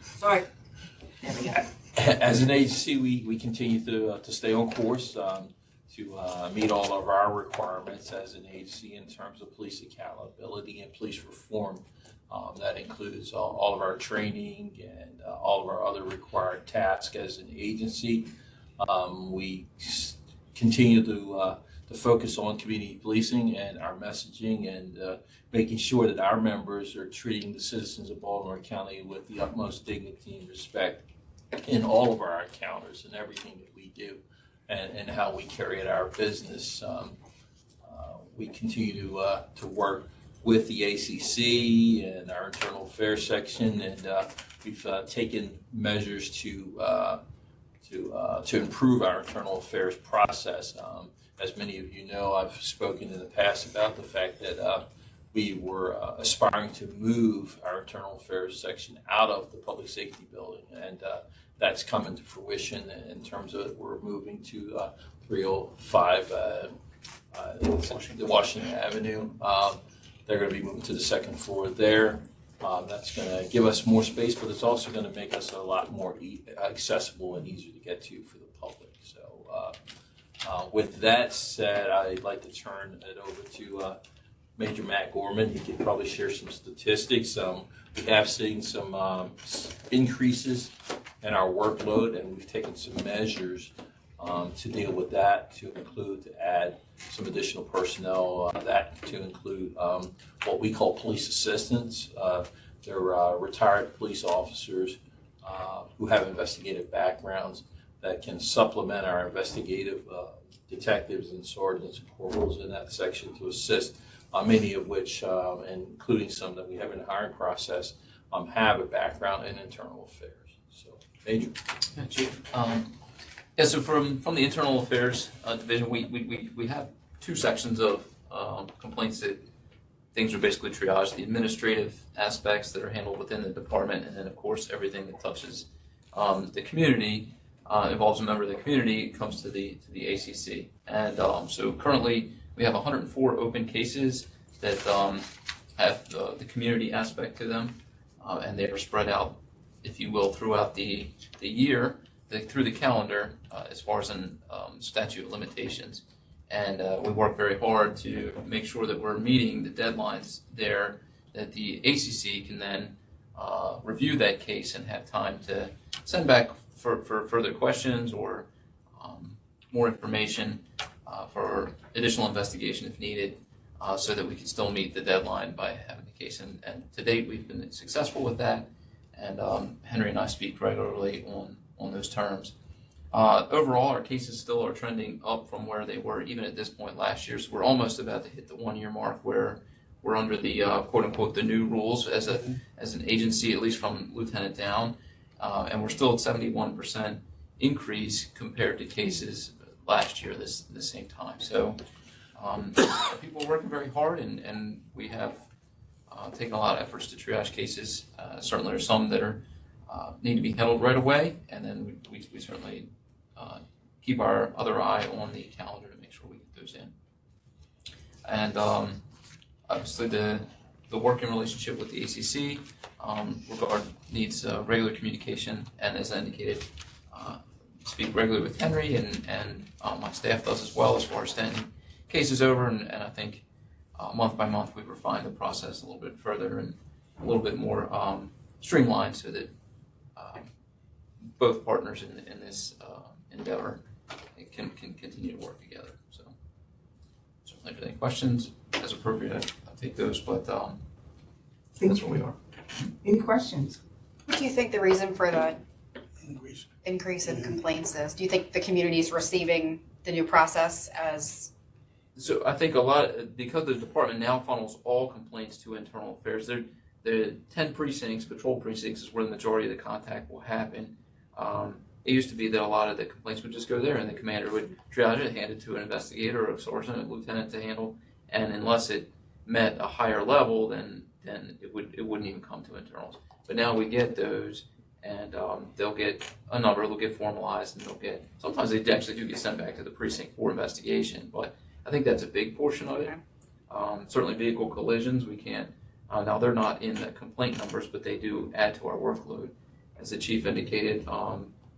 Sorry. There we go. As an agency, we continue to stay on course to meet all of our requirements as an agency in terms of police accountability and police reform. That includes all of our training and all of our other required tasks as an agency. We continue to focus on community policing and our messaging and making sure that our members are treating the citizens of Baltimore County with the utmost dignity and respect in all of our encounters and everything that we do and how we carry out our business. We continue to work with the ACC and our internal affairs section, and we've taken measures to improve our internal affairs process. As many of you know, I've spoken in the past about the fact that we were aspiring to move our internal affairs section out of the public safety building, and that's coming to fruition in terms of we're moving to 305 Washington Avenue. They're going to be moving to the second floor there. That's going to give us more space, but it's also going to make us a lot more accessible and easier to get to for the public. So with that said, I'd like to turn it over to Major Matt Gorman. He could probably share some statistics. We have seen some increases in our workload, and we've taken some measures to deal with that, to include to add some additional personnel, that to include what we call police assistants. They're retired police officers who have investigative backgrounds that can supplement our investigative detectives and sergeants and corporals in that section to assist, many of which, including some that we have in the hiring process, have a background in internal affairs. So, Major. Yeah, Chief. So from the internal affairs division, we have two sections of complaints that things are basically triaged: the administrative aspects that are handled within the department, and then of course everything that touches the community, involves a member of the community, comes to the ACC. And so currently we have 104 open cases that have the community aspect to them, and they are spread out, if you will, throughout the year, through the calendar, as far as in statute of limitations. And we work very hard to make sure that we're meeting the deadlines there, that the ACC can then review that case and have time to send back for further questions or more information for additional investigation if needed, so that we can still meet the deadline by having the case. And to date, we've been successful with that. And Henry and I speak regularly on those terms. Overall, our cases still are trending up from where they were even at this point last year. So we're almost about to hit the 1 year mark where we're under the quote unquote the new rules as an agency, at least from lieutenant down, and we're still at 71% increase compared to cases last year this same time. So people are working very hard, and we have taken a lot of efforts to triage cases. Certainly, there are some that are need to be handled right away, and then we certainly keep our other eye on the calendar to make sure we get those in. And obviously, the working relationship with the ACC needs regular communication, and as I indicated, speak regularly with Henry, and my staff does as well as far as sending cases over, and I think month by month we refine the process a little bit further and a little bit more streamlined so that both partners in this endeavor can continue to work together. So certainly if there's any questions, as appropriate, I'll take those, but that's where we are. Any questions? What do you think the reason for the increase in complaints is? Do you think the community is receiving the new process as? So I think because the department now funnels all complaints to internal affairs. The 10 precincts, patrol precincts, is where the majority of the contact will happen. It used to be that a lot of the complaints would just go there, and the commander would triage it, hand it to an investigator or a sergeant, a lieutenant to handle, and unless it met a higher level, then it wouldn't even come to internals. But now we get those, and they'll get a number, they'll get formalized, and sometimes they actually do get sent back to the precinct for investigation, but I think that's a big portion of it. Certainly vehicle collisions, we can't Now, they're not in the complaint numbers, but they do add to our workload. As the chief indicated,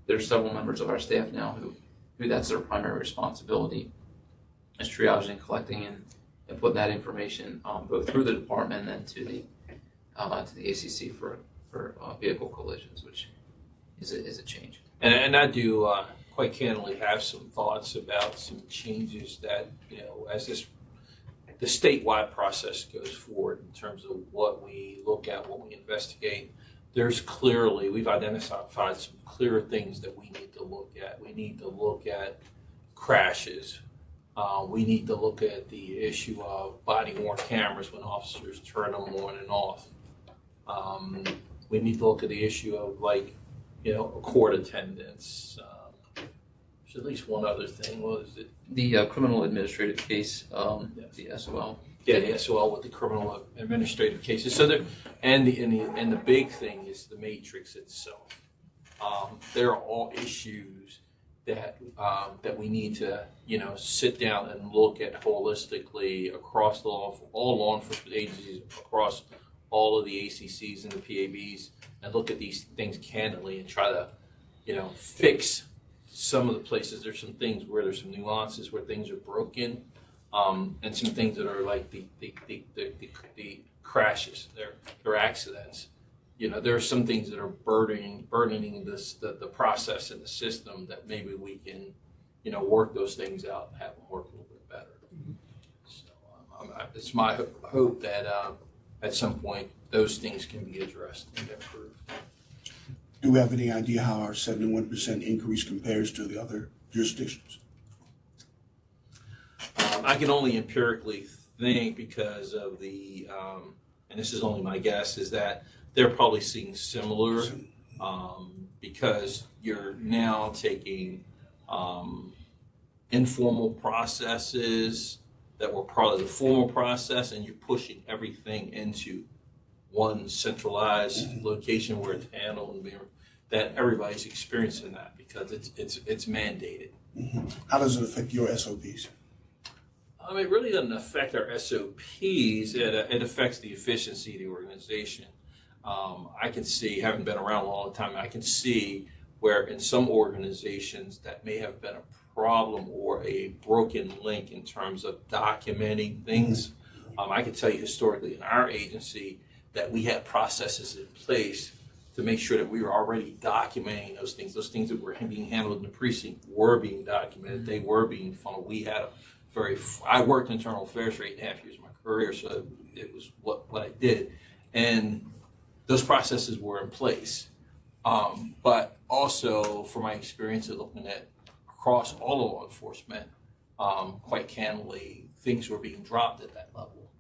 there's several members of our staff now who that's their primary responsibility, is triaging, collecting, and putting that information both through the department and then to the ACC for vehicle collisions, which is a change. And I do quite candidly have some thoughts about some changes that, as the statewide process goes forward in terms of what we look at, what we investigate, we've identified some clear things that we need to look at. We need to look at crashes. We need to look at the issue of body-worn cameras when officers turn them on and off. We need to look at the issue of court attendance. There's at least one other thing. What is it? The criminal administrative case, the SOL. Yeah, the SOL with the criminal administrative cases. So the big thing is the matrix itself. There are all issues that we need to sit down and look at holistically across all law enforcement agencies, across all of the ACCs and the PABs, and look at these things candidly and try to fix some of the places. There's some things where there's some nuances where things are broken. And some things that are like the crashes, they're accidents. There are some things that are burdening the process and the system that maybe we can, work those things out and have them work a little bit better. So it's my hope that at some point those things can be addressed and improved. Do we have any idea how our 71% increase compares to the other jurisdictions? I can only empirically think because of the, and this is only my guess, is that they're probably seeing similar because you're now taking informal processes that were part of the formal process and you're pushing everything into one centralized location where it's handled and that everybody's experiencing that because it's mandated. Mm-hmm. How does it affect your SOPs? It really doesn't affect our SOPs. It affects the efficiency of the organization. I can see, having been around a long time, I can see where in some organizations that may have been a problem or a broken link in terms of documenting things. I can tell you historically in our agency that we had processes in place to make sure that we were already documenting those things that were being handled in the precinct were being documented. They were being funneled. We had I worked internal affairs for 8.5 years of my career, so it was what I did. And those processes were in place. But also, from my experience of looking at across all of law enforcement, quite candidly, things were being dropped at that level,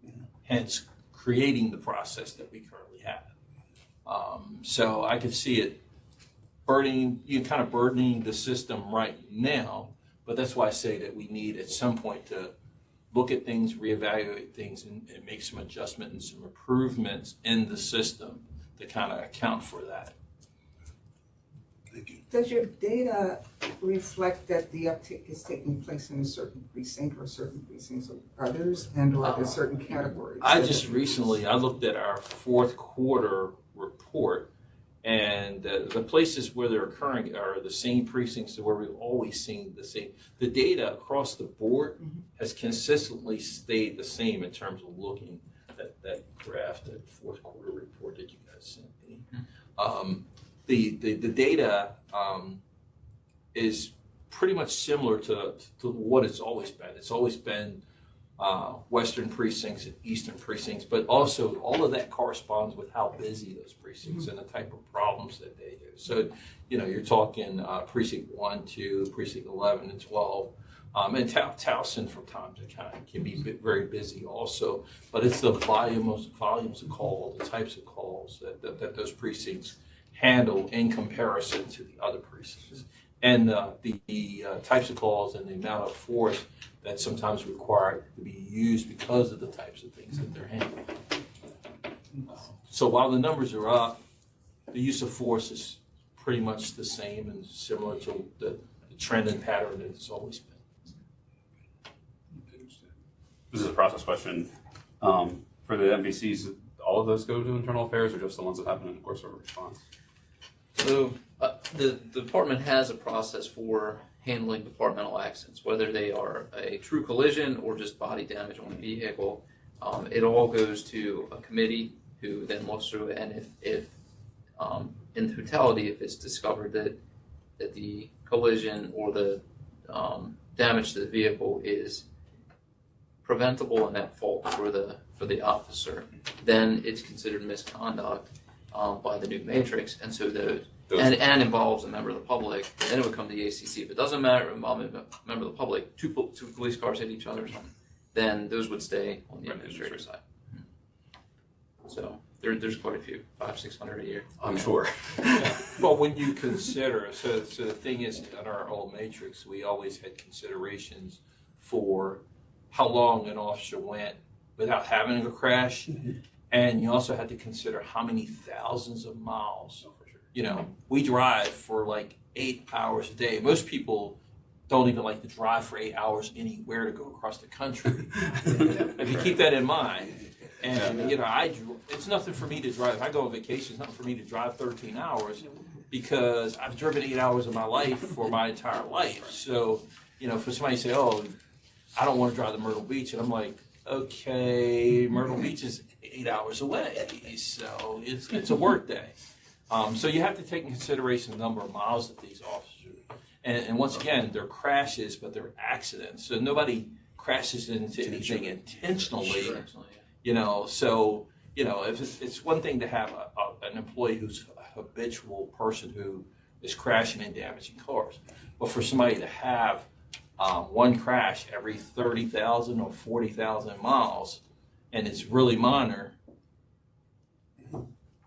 hence creating the process that we currently have. So I could see it burdening the system right now. But that's why I say that we need at some point to look at things, reevaluate things, and make some adjustment and some improvements in the system to kind of account for that. Thank you. Does your data reflect that the uptick is taking place in a certain precinct or certain precincts of others and or in certain categories? I looked at our fourth quarter report, and the places where they're occurring are the same precincts where we've always seen the same. The data across the board has consistently stayed the same in terms of looking at that graph, that fourth quarter report that you guys sent me. The data is pretty much similar to what it's always been. It's always been western precincts and eastern precincts, but also all of that corresponds with how busy those precincts and the type of problems that they do. So, you're talking precinct 1, 2, precinct 11 and 12, and Towson from time to time can be very busy also, but it's the volumes of calls, the types of calls that those precincts handle in comparison to the other precincts. And the types of calls and the amount of force that's sometimes required to be used because of the types of things that they're handling. So while the numbers are up, the use of force is pretty much the same and similar to the trend and pattern that it's always been. This is a process question. For the MVCs, all of those go to internal affairs, or just the ones that happen in the course of a response? So the department has a process for handling departmental accidents, whether they are a true collision or just body damage on a vehicle. It all goes to a committee who then looks through it, and if in totality, if it's discovered that the collision or the damage to the vehicle is preventable and at fault for the officer, then it's considered misconduct by the new matrix, and so and involves a member of the public. Then it would come to the ACC. If it doesn't matter, involve a member of the public, two police cars hit each other or something, then those would stay on the administrative side. So there's quite a few, 500-600 a year. I'm sure. Well, when you consider, so the thing is, in our old matrix, we always had considerations for how long an officer went without having a crash, and you also had to consider how many thousands of miles. You know, we drive for like 8 hours a day. Most people don't even like to drive for 8 hours anywhere to go across the country. If you keep that in mind, and you know, it's nothing for me to drive. If I go on vacation, it's nothing for me to drive 13 hours because I've driven 8 hours of my life for my entire life. So, you know, for somebody to say, "Oh, I don't want to drive to Myrtle Beach," and I'm like, "Okay, Myrtle Beach is 8 hours away, so it's a work day." So you have to take in consideration the number of miles that these officers, and once again, they're crashes, but they're accidents. So nobody crashes into anything intentionally. You know, so, you know, if it's one thing to have an employee who's a habitual person who is crashing and damaging cars, but for somebody to have one crash every 30,000 or 40,000 miles, and it's really minor,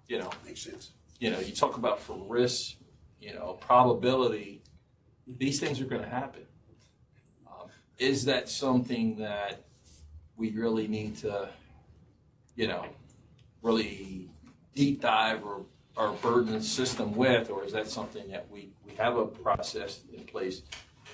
you know, Makes sense. you know, you talk about for risk, you know, probability, these things are going to happen. Is that something that we really need to, you know, really deep dive or burden the system with, or is that something that we have a process in place?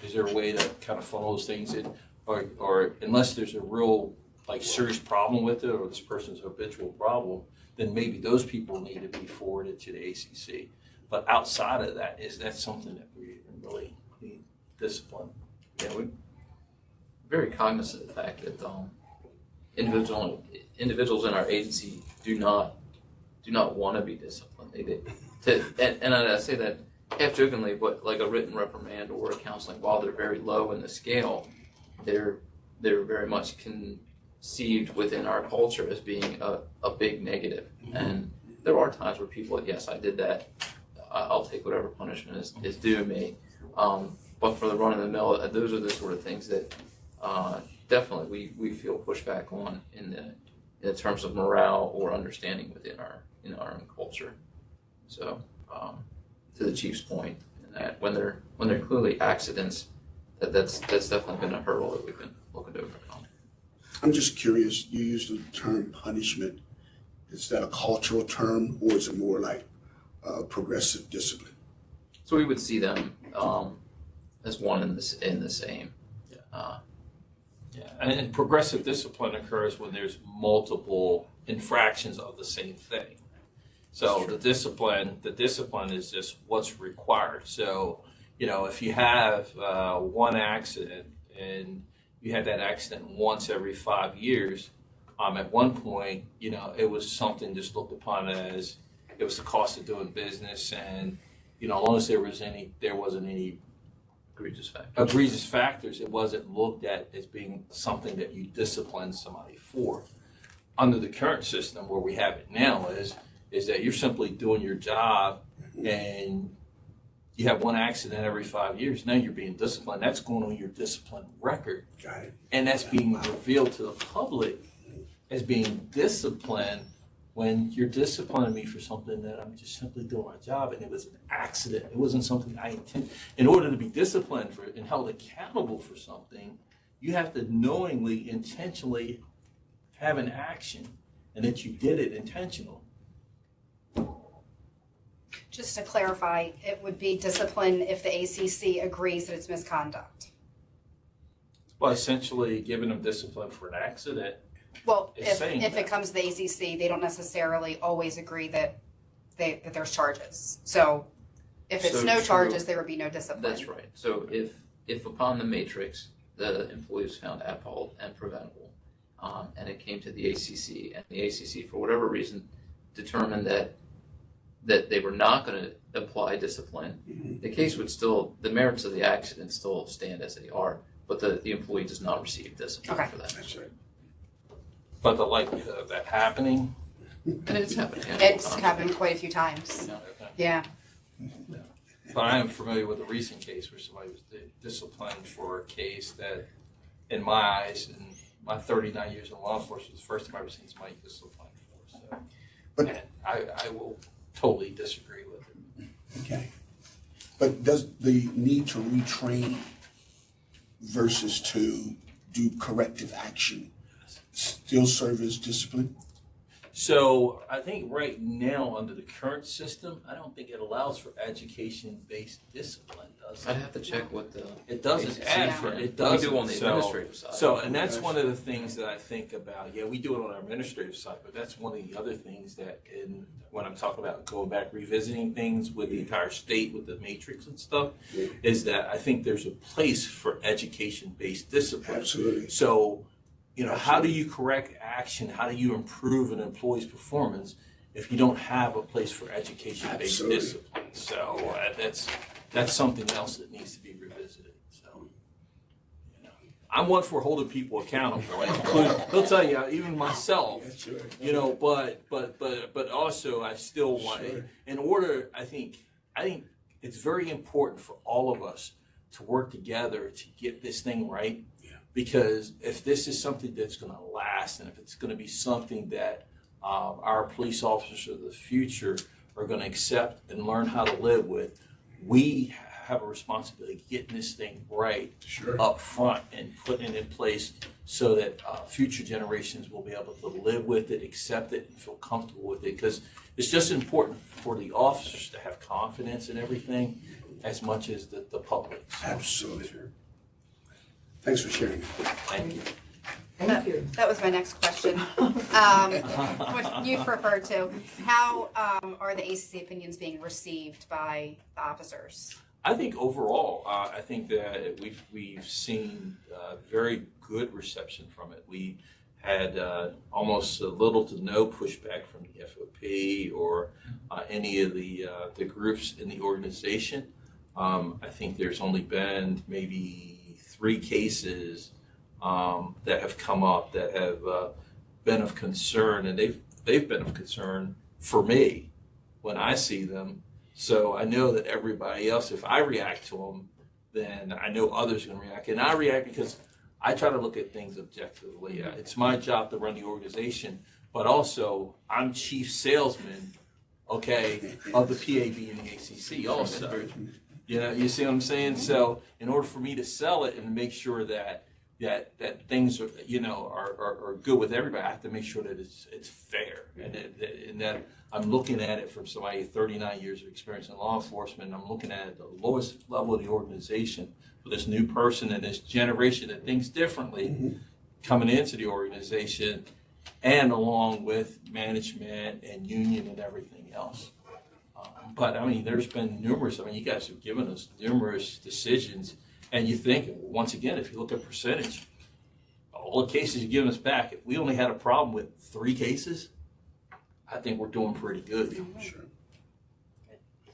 Is there a way to kind of follow those things in, or unless there's a real like serious problem with it, or this person's habitual problem, then maybe those people need to be forwarded to the ACC. But outside of that, is that something that we really need discipline? Yeah, we're very cognizant of the fact that individuals in our agency do not want to be disciplined. And I say that half jokingly, but like a written reprimand or a counseling, while they're very low in the scale, they're very much conceived within our culture as being a big negative. And there are times where people, yes, I did that. I'll take whatever punishment is due me. But for the run of the mill, those are the sort of things that definitely we feel pushback on in terms of morale or understanding within our own culture. So to the chief's point, in that when they're clearly accidents, that's definitely been a hurdle that we've been looking to overcome. I'm just curious, you use the term punishment. Is that a cultural term, or is it more like progressive discipline? So we would see them as one in the same. Yeah, and progressive discipline occurs when there's multiple infractions of the same thing. So the discipline is just what's required. So, you know, if you have one accident and you had that accident once every 5 years, at one point, you know, it was something just looked upon as it was the cost of doing business, and you know, as long as there wasn't any egregious factors, it wasn't looked at as being something that you discipline somebody for. Under the current system, where we have it now, is that you're simply doing your job, and you have one accident every 5 years. Now you're being disciplined. That's going on your discipline record, Got it. and that's being revealed to the public as being disciplined. When you're disciplining me for something that I'm just simply doing my job, and it was an accident, it wasn't something I intended. In order to be disciplined for and held accountable for something, you have to knowingly, intentionally have an action, and that you did it intentional. Just to clarify, it would be discipline if the ACC agrees that it's misconduct. Well, essentially giving them discipline for an accident Well, It's if saying it that. comes to the ACC, they don't necessarily always agree that there's charges. So if it's So no true. charges, there would be no discipline. That's right. So if upon the matrix, the employee was found at fault and preventable, and it came to the ACC, and the ACC, for whatever reason, determined that they were not going to apply discipline, the case would still, the merits of the accident still stand as they are, but the employee does not receive discipline Okay. for that. That's right. But the likelihood of that happening, And it's happening. It's happened quite a few times. Yeah. but I am familiar with a recent case where somebody was disciplined for a case that, in my eyes, in my 39 years in law enforcement, was the first time I've ever seen somebody disciplined for. So, But- and I will totally disagree with it. Okay. But does the need to retrain versus to do corrective action still serve as discipline? So I think right now, under the current system, I don't think it allows for education-based discipline, does it? I'd have to check what the. It doesn't ACC add is. for it. It We doesn't. do on the So- administrative side. So, and that's one of the things that I think about. Yeah, we do it on our administrative side, but that's one of the other things that, when I'm talking about going back, revisiting things with the entire state, with the matrix and stuff, is that I think there's a place for education-based discipline. Absolutely. So, how do you correct action? How do you improve an employee's performance if you don't have a place for education-based Absolutely. discipline? So that's something else that needs to be revisited. So, I'm one for holding people accountable. They'll tell you, even myself. That's right. But also I still want, Sure. in order, I think it's very important for all of us to work together to get this thing right. Yeah. Because if this is something that's going to last, and if it's going to be something that our police officers of the future are going to accept and learn how to live with, we have a responsibility of getting this thing right Sure. up front and putting it in place so that future generations will be able to live with it, accept it, and feel comfortable with it. Because it's just important for the officers to have confidence in everything as much as the public. So, Absolutely. Thanks for sharing. thank you. Thank you. That was my next question. What you prefer to. How are the ACC opinions being received by the officers? I think overall, I think that we've seen very good reception from it. We had almost little to no pushback from the FOP or any of the groups in the organization. I think there's only been maybe 3 cases that have come up that have been of concern, and they've been of concern for me when I see them. So I know that everybody else, if I react to them, then I know others are going to react. And I react because I try to look at things objectively. It's my job to run the organization, but also I'm chief salesman, okay, of the PAB and the ACC also. You see what I'm saying? So in order for me to sell it and make sure that things are, are good with everybody, I have to make sure that it's fair and that I'm looking at it from somebody with 39 years of experience in law enforcement. And I'm looking at it at the lowest level of the organization for this new person and this generation that thinks differently coming into the organization, and along with management and union and everything else. But I mean, there's been numerous. I mean, you guys have given us numerous decisions, and you think, once again, if you look at percentage, all the cases you've given us back, if we only had a problem with 3 cases, I think we're doing pretty good, Sure.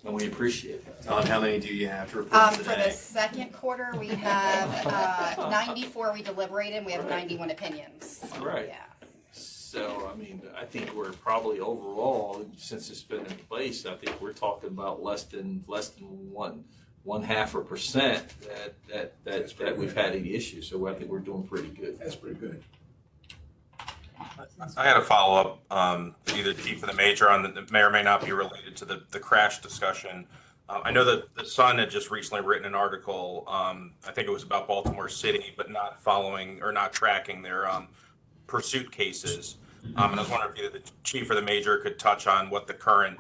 and we appreciate that. Tom, how many do you have to report For the today? second quarter, we have 94 we deliberated, and we have 91 opinions. Right. Yeah. So, I mean, I think we're probably overall, since it's been in place, I think we're talking about less than 0.5% that we've had any issues. So I think we're doing pretty good. That's pretty good. I had a follow-up, either chief or the major, on that may or may not be related to the crash discussion. I know that the Sun had just recently written an article, I think it was about Baltimore City, but not following or not tracking their pursuit cases. And I was wondering if either the chief or the major could touch on what the current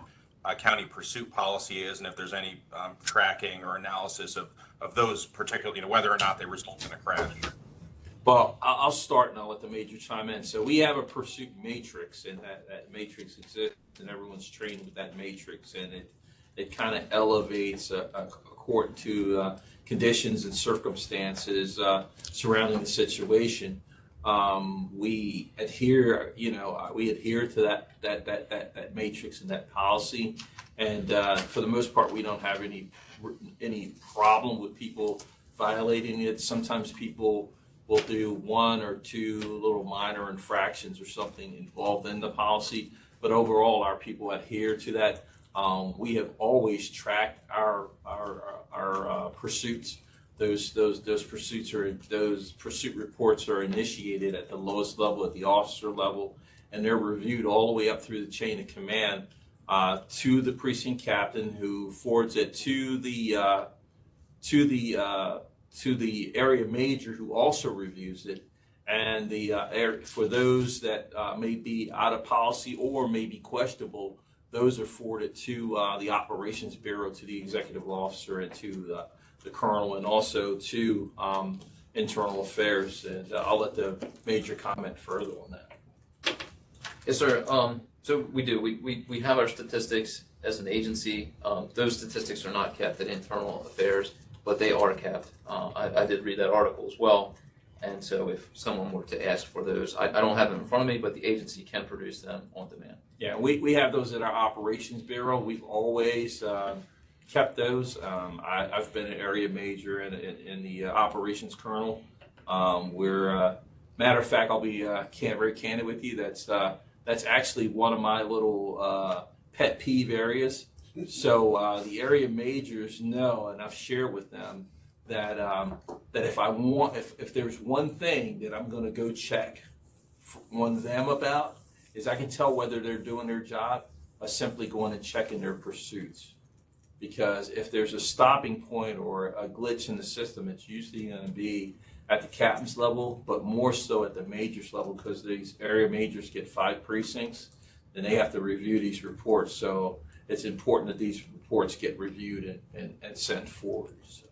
county pursuit policy is, and if there's any tracking or analysis of those particularly, whether or not they result in a crash. Well, I'll start and I'll let the major chime in. So we have a pursuit matrix, and that matrix exists, and everyone's trained with that matrix, and it kind of elevates according to conditions and circumstances surrounding the situation. We adhere, to that matrix and that policy, and for the most part, we don't have any problem with people violating it. Sometimes people will do one or two little minor infractions or something involved in the policy, but overall, our people adhere to that. We have always tracked our pursuits. Those pursuit reports are initiated at the lowest level, at the officer level, and they're reviewed all the way up through the chain of command to the precinct captain, who forwards it to the area major, who also reviews it. And for those that may be out of policy or may be questionable, those are forwarded to the operations bureau, to the executive officer, and to the colonel, and also to internal affairs. And I'll let the major comment further on that. Yes, sir. So we do. We have our statistics as an agency. Those statistics are not kept at internal affairs, but they are kept. I did read that article as well. And so if someone were to ask for those, I don't have them in front of me, but the agency can produce them on demand. Yeah, we have those at our operations bureau. We've always kept those. I've been an area major in the operations colonel. Matter of fact, I'll be very candid with you. That's actually one of my little pet peeve areas. So the area majors know, and I've shared with them, that if there's one thing that I'm going to go check on them about, is I can tell whether they're doing their job by simply going and checking their pursuits. Because if there's a stopping point or a glitch in the system, it's usually going to be at the captain's level, but more so at the major's level, because these area majors get 5 precincts, and they have to review these reports. So it's important that these reports get reviewed and sent forward. So.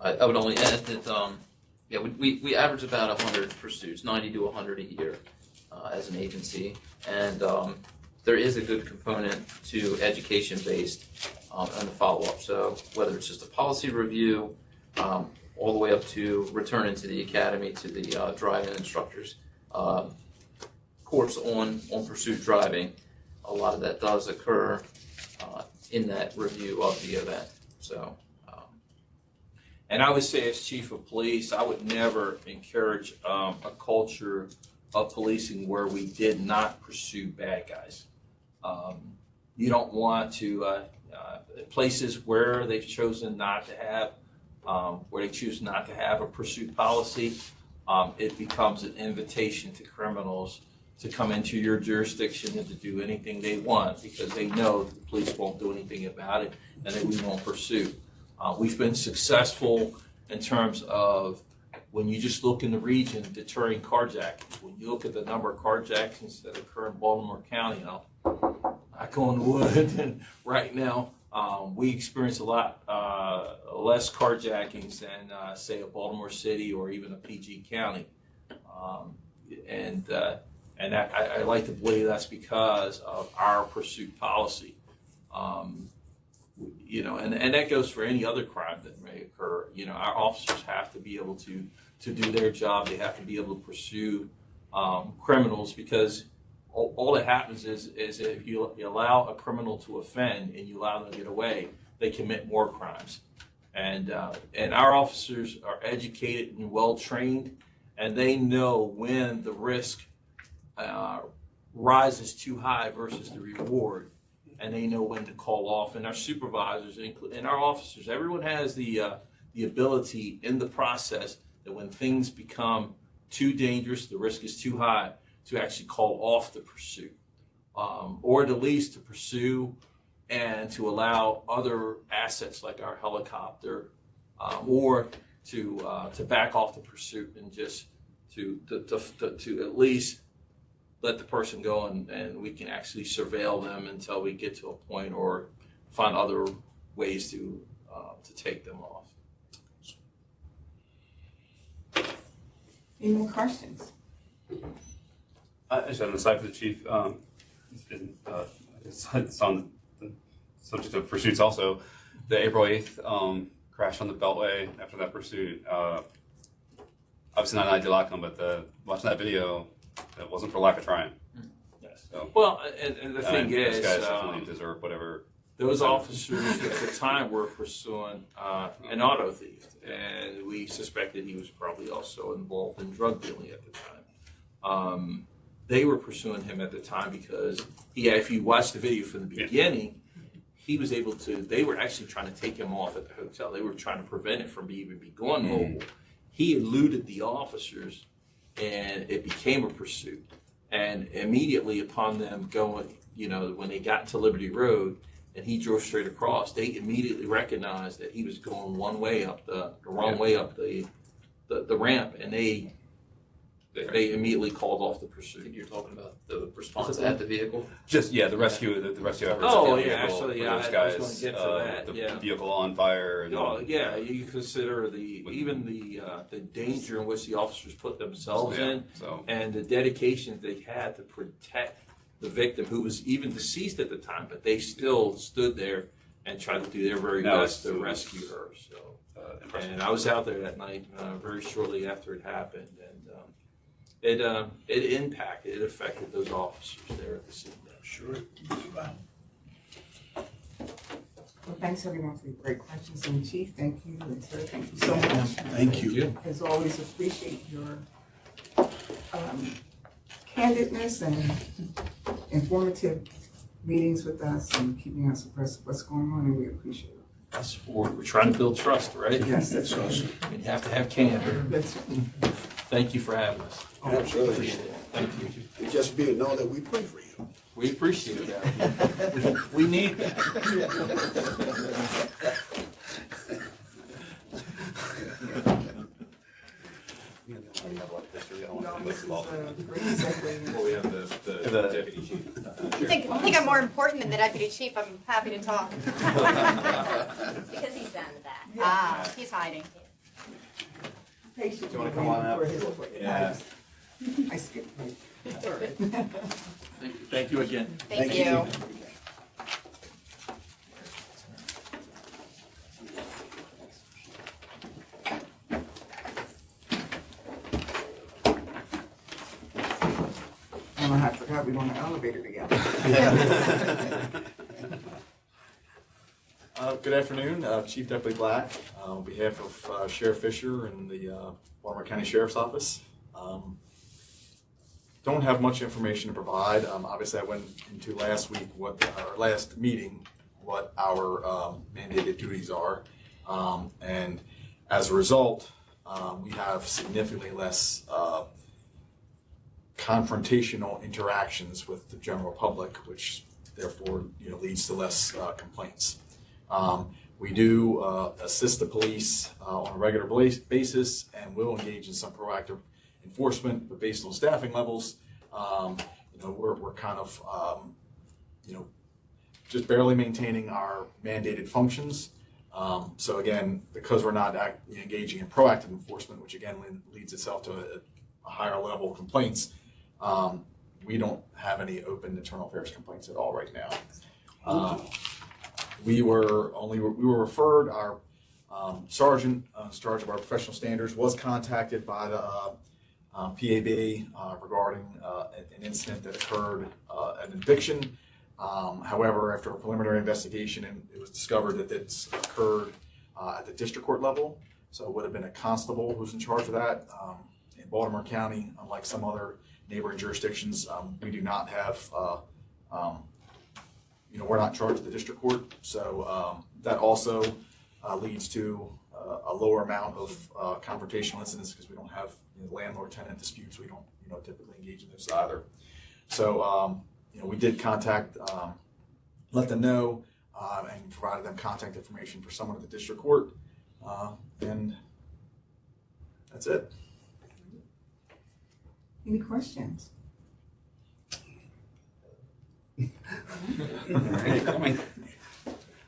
I would only add that we average about 100 pursuits, 90 to 100 a year as an agency, and there is a good component to education-based on the follow-up. So whether it's just a policy review, all the way up to returning to the academy, to the driving instructors, course on pursuit driving, a lot of that does occur in that review of the event. So. And I would say, as chief of police, I would never encourage a culture of policing where we did not pursue bad guys. You don't want to, places where they've chosen not to have, where they choose not to have a pursuit policy, it becomes an invitation to criminals to come into your jurisdiction and to do anything they want, because they know the police won't do anything about it and that we won't pursue. We've been successful in terms of, when you just look in the region, deterring carjackings. When you look at the number of carjackings that occur in Baltimore County, I go on the wood, and right now we experience a lot less carjackings than, say, a Baltimore City or even a PG County. And I like to believe that's because of our pursuit policy. And that goes for any other crime that may occur. Our officers have to be able to do their job. They have to be able to pursue criminals, because all that happens is if you allow a criminal to offend and you allow them to get away, they commit more crimes. And our officers are educated and well trained, and they know when the risk rises too high versus the reward. And they know when to call off. And our supervisors and our officers, everyone has the ability in the process that when things become too dangerous, the risk is too high, to actually call off the pursuit, or at least to pursue and to allow other assets like our helicopter, or to back off the pursuit and just to at least let the person go, and we can actually surveil them until we get to a point or find other ways to take them off. Any more questions? I just have an aside for the chief. It's on the subject of pursuits also. The April 8th crash on the Beltway after that pursuit. Obviously not an ideal outcome, but watching that video, it wasn't for lack of trying. Yes. So, Well, and the thing those is, guys definitely deserve whatever. those officers at the time were pursuing an auto thief, and we suspected he was probably also involved in drug dealing at the time. They were pursuing him at the time because, if you watch the video from the beginning, he was able to, they were actually trying to take him off at the hotel. They were trying to prevent it from even be going mobile. He eluded the officers, and it became a pursuit. And immediately upon them going, when they got to Liberty Road and he drove straight across, they immediately recognized that he was going one way up the wrong way up the ramp, and they immediately called off the I think pursuit. you're talking about the response at the vehicle. Just the rescue efforts. Oh, at the yeah, vehicle actually, for yeah, those I guys, was gonna get to that, the yeah. vehicle on fire. And, Oh, yeah, you consider the danger in which the officers put themselves in, So and the dedication they had to protect the victim, who was even deceased at the time, but they still stood there and tried to do their very No, best to it's- rescue her. So, impressive. and I was out there that night very shortly after it happened, and it affected those officers there at the scene. Sure. Well, thanks everyone for your great questions, and Chief, thank you, and sir, thank you so much. Thank you. As always, appreciate your candidness and informative meetings with us and keeping us abreast of what's going on, and we appreciate it. That's we're trying to build trust, right? Yes, that's right. Awesome. You have to have candor. That's Thank you for having us. Absolutely. Appreciate it. Thank you. And just be it known that we pray for you. We appreciate that. We need that. No, this is a great segue. Well, we have the deputy chief. You think I'm more important than the deputy chief? I'm happy to talk. Because he's done that. Ah, he's hiding. Patient. Do you wanna come on up? for his- Yeah. I skipped right. That's all right. Thank you again. Thank you. Oh, I forgot we were on the elevator together. Good afternoon, Chief Deputy Black, on behalf of Sheriff Fisher and the Baltimore County Sheriff's Office. Don't have much information to provide. Obviously, I went into last meeting, what our mandated duties are. And as a result, we have significantly less confrontational interactions with the general public, which therefore leads to less complaints. We do assist the police on a regular basis and will engage in some proactive enforcement, but based on staffing levels, we're kind of just barely maintaining our mandated functions. So again, because we're not engaging in proactive enforcement, which again leads itself to a higher level of complaints, we don't have any open internal affairs complaints at all right now. We were referred, our sergeant, in charge of our professional standards, was contacted by the PAB regarding an incident that occurred, an eviction. However, after a preliminary investigation, it was discovered that it's occurred at the district court level. So it would have been a constable who's in charge of that. In Baltimore County, unlike some other neighboring jurisdictions, we do not have, we're not charged at the district court. So that also leads to a lower amount of confrontational incidents because we don't have landlord-tenant disputes. We don't, typically engage in those either. So, we did contact, let them know, and provided them contact information for someone at the district court, and that's it. Any questions?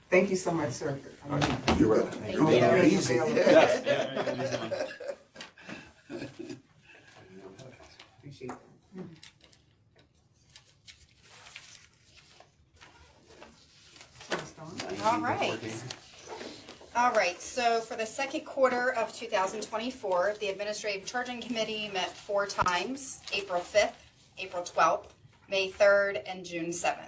Thank you so much, sir. You're welcome. Thank You're you. welcome. Easy. Available. All right. All right, so for the second quarter of 2024, the Administrative Charging Committee met 4 times, April 5th, April 12th, May 3rd, and June 7th.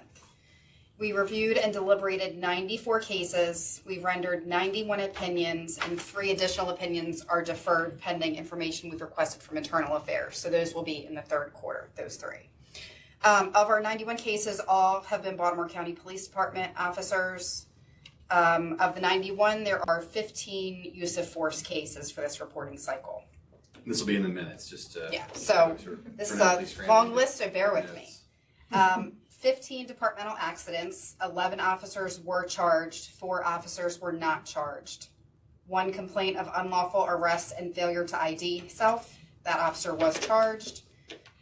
We reviewed and deliberated 94 cases. We rendered 91 opinions, and 3 additional opinions are deferred pending information we've requested from Internal Affairs. So those will be in the third quarter, those 3. Of our 91 cases, all have been Baltimore County Police Department officers. Of the 91, there are 15 use of force cases for this reporting cycle. This will be in the minutes, just to. Yeah, so this is a long list, so bear with me. 15 departmental accidents, 11 officers were charged, 4 officers were not charged. 1 complaint of unlawful arrest and failure to ID self, that officer was charged.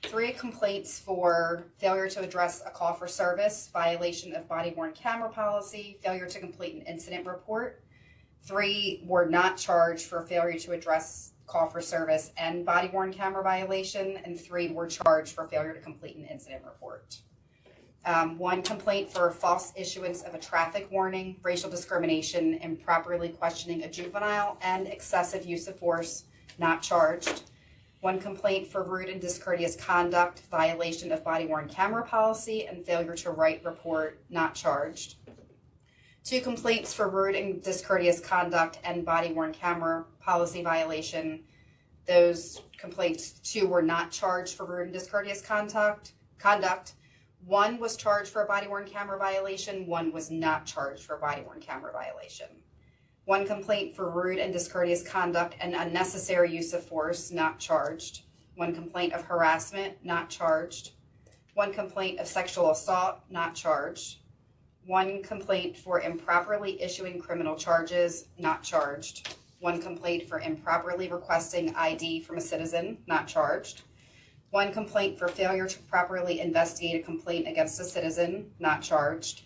3 complaints for failure to address a call for service, violation of body-worn camera policy, failure to complete an incident report. 3 were not charged for failure to address call for service and body-worn camera violation, and 3 were charged for failure to complete an incident report. 1 complaint for false issuance of a traffic warning, racial discrimination, improperly questioning a juvenile, and excessive use of force, not charged. 1 complaint for rude and discourteous conduct, violation of body-worn camera policy, and failure to write report, not charged. 2 complaints for rude and discourteous conduct and body-worn camera policy violation. Those complaints, 2 were not charged for rude and discourteous conduct. 1 was charged for a body-worn camera violation. 1 was not charged for a body-worn camera violation. 1 complaint for rude and discourteous conduct and unnecessary use of force, not charged. 1 complaint of harassment, not charged. 1 complaint of sexual assault, not charged. 1 complaint for improperly issuing criminal charges, not charged. 1 complaint for improperly requesting ID from a citizen, not charged. 1 complaint for failure to properly investigate a complaint against a citizen, not charged.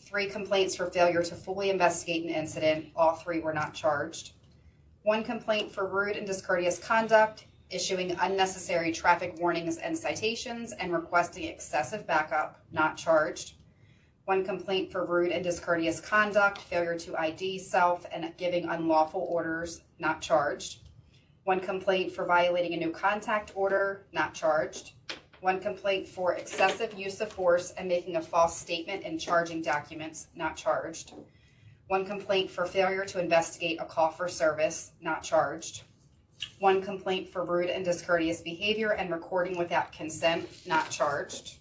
3 complaints for failure to fully investigate an incident, all 3 were not charged. 1 complaint for rude and discourteous conduct, issuing unnecessary traffic warnings and citations, and requesting excessive backup, not charged. 1 complaint for rude and discourteous conduct, failure to ID self, and giving unlawful orders, not charged. 1 complaint for violating a no contact order, not charged. 1 complaint for excessive use of force and making a false statement in charging documents, not charged. 1 complaint for failure to investigate a call for service, not charged. 1 complaint for rude and discourteous behavior and recording without consent, not charged.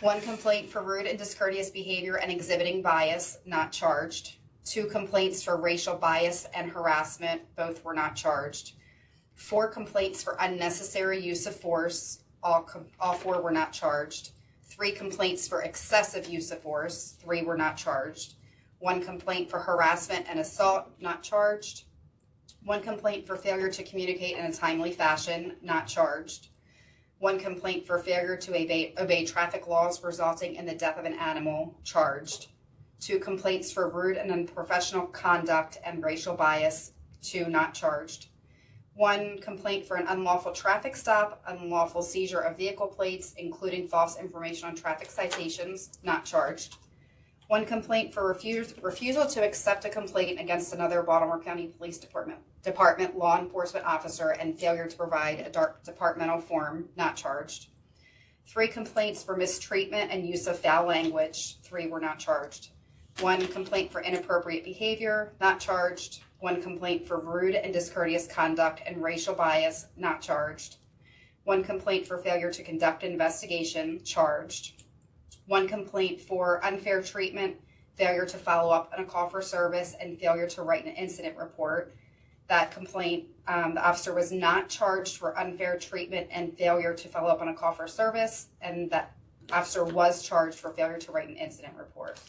1 complaint for rude and discourteous behavior and exhibiting bias, not charged. 2 complaints for racial bias and harassment, both were not charged. 4 complaints for unnecessary use of force, all 4 were not charged. 3 complaints for excessive use of force, 3 were not charged. 1 complaint for harassment and assault, not charged. 1 complaint for failure to communicate in a timely fashion, not charged. 1 complaint for failure to obey traffic laws resulting in the death of an animal, charged. 2 complaints for rude and unprofessional conduct and racial bias, 2 not charged. 1 complaint for an unlawful traffic stop, unlawful seizure of vehicle plates, including false information on traffic citations, not charged. 1 complaint for refusal to accept a complaint against another Baltimore County Police Department law enforcement officer and failure to provide a departmental form, not charged. 3 complaints for mistreatment and use of foul language, 3 were not charged. 1 complaint for inappropriate behavior, not charged. 1 complaint for rude and discourteous conduct and racial bias, not charged. 1 complaint for failure to conduct an investigation, charged. 1 complaint for unfair treatment, failure to follow up on a call for service, and failure to write an incident report. That complaint, the officer was not charged for unfair treatment and failure to follow up on a call for service, and that officer was charged for failure to write an incident report.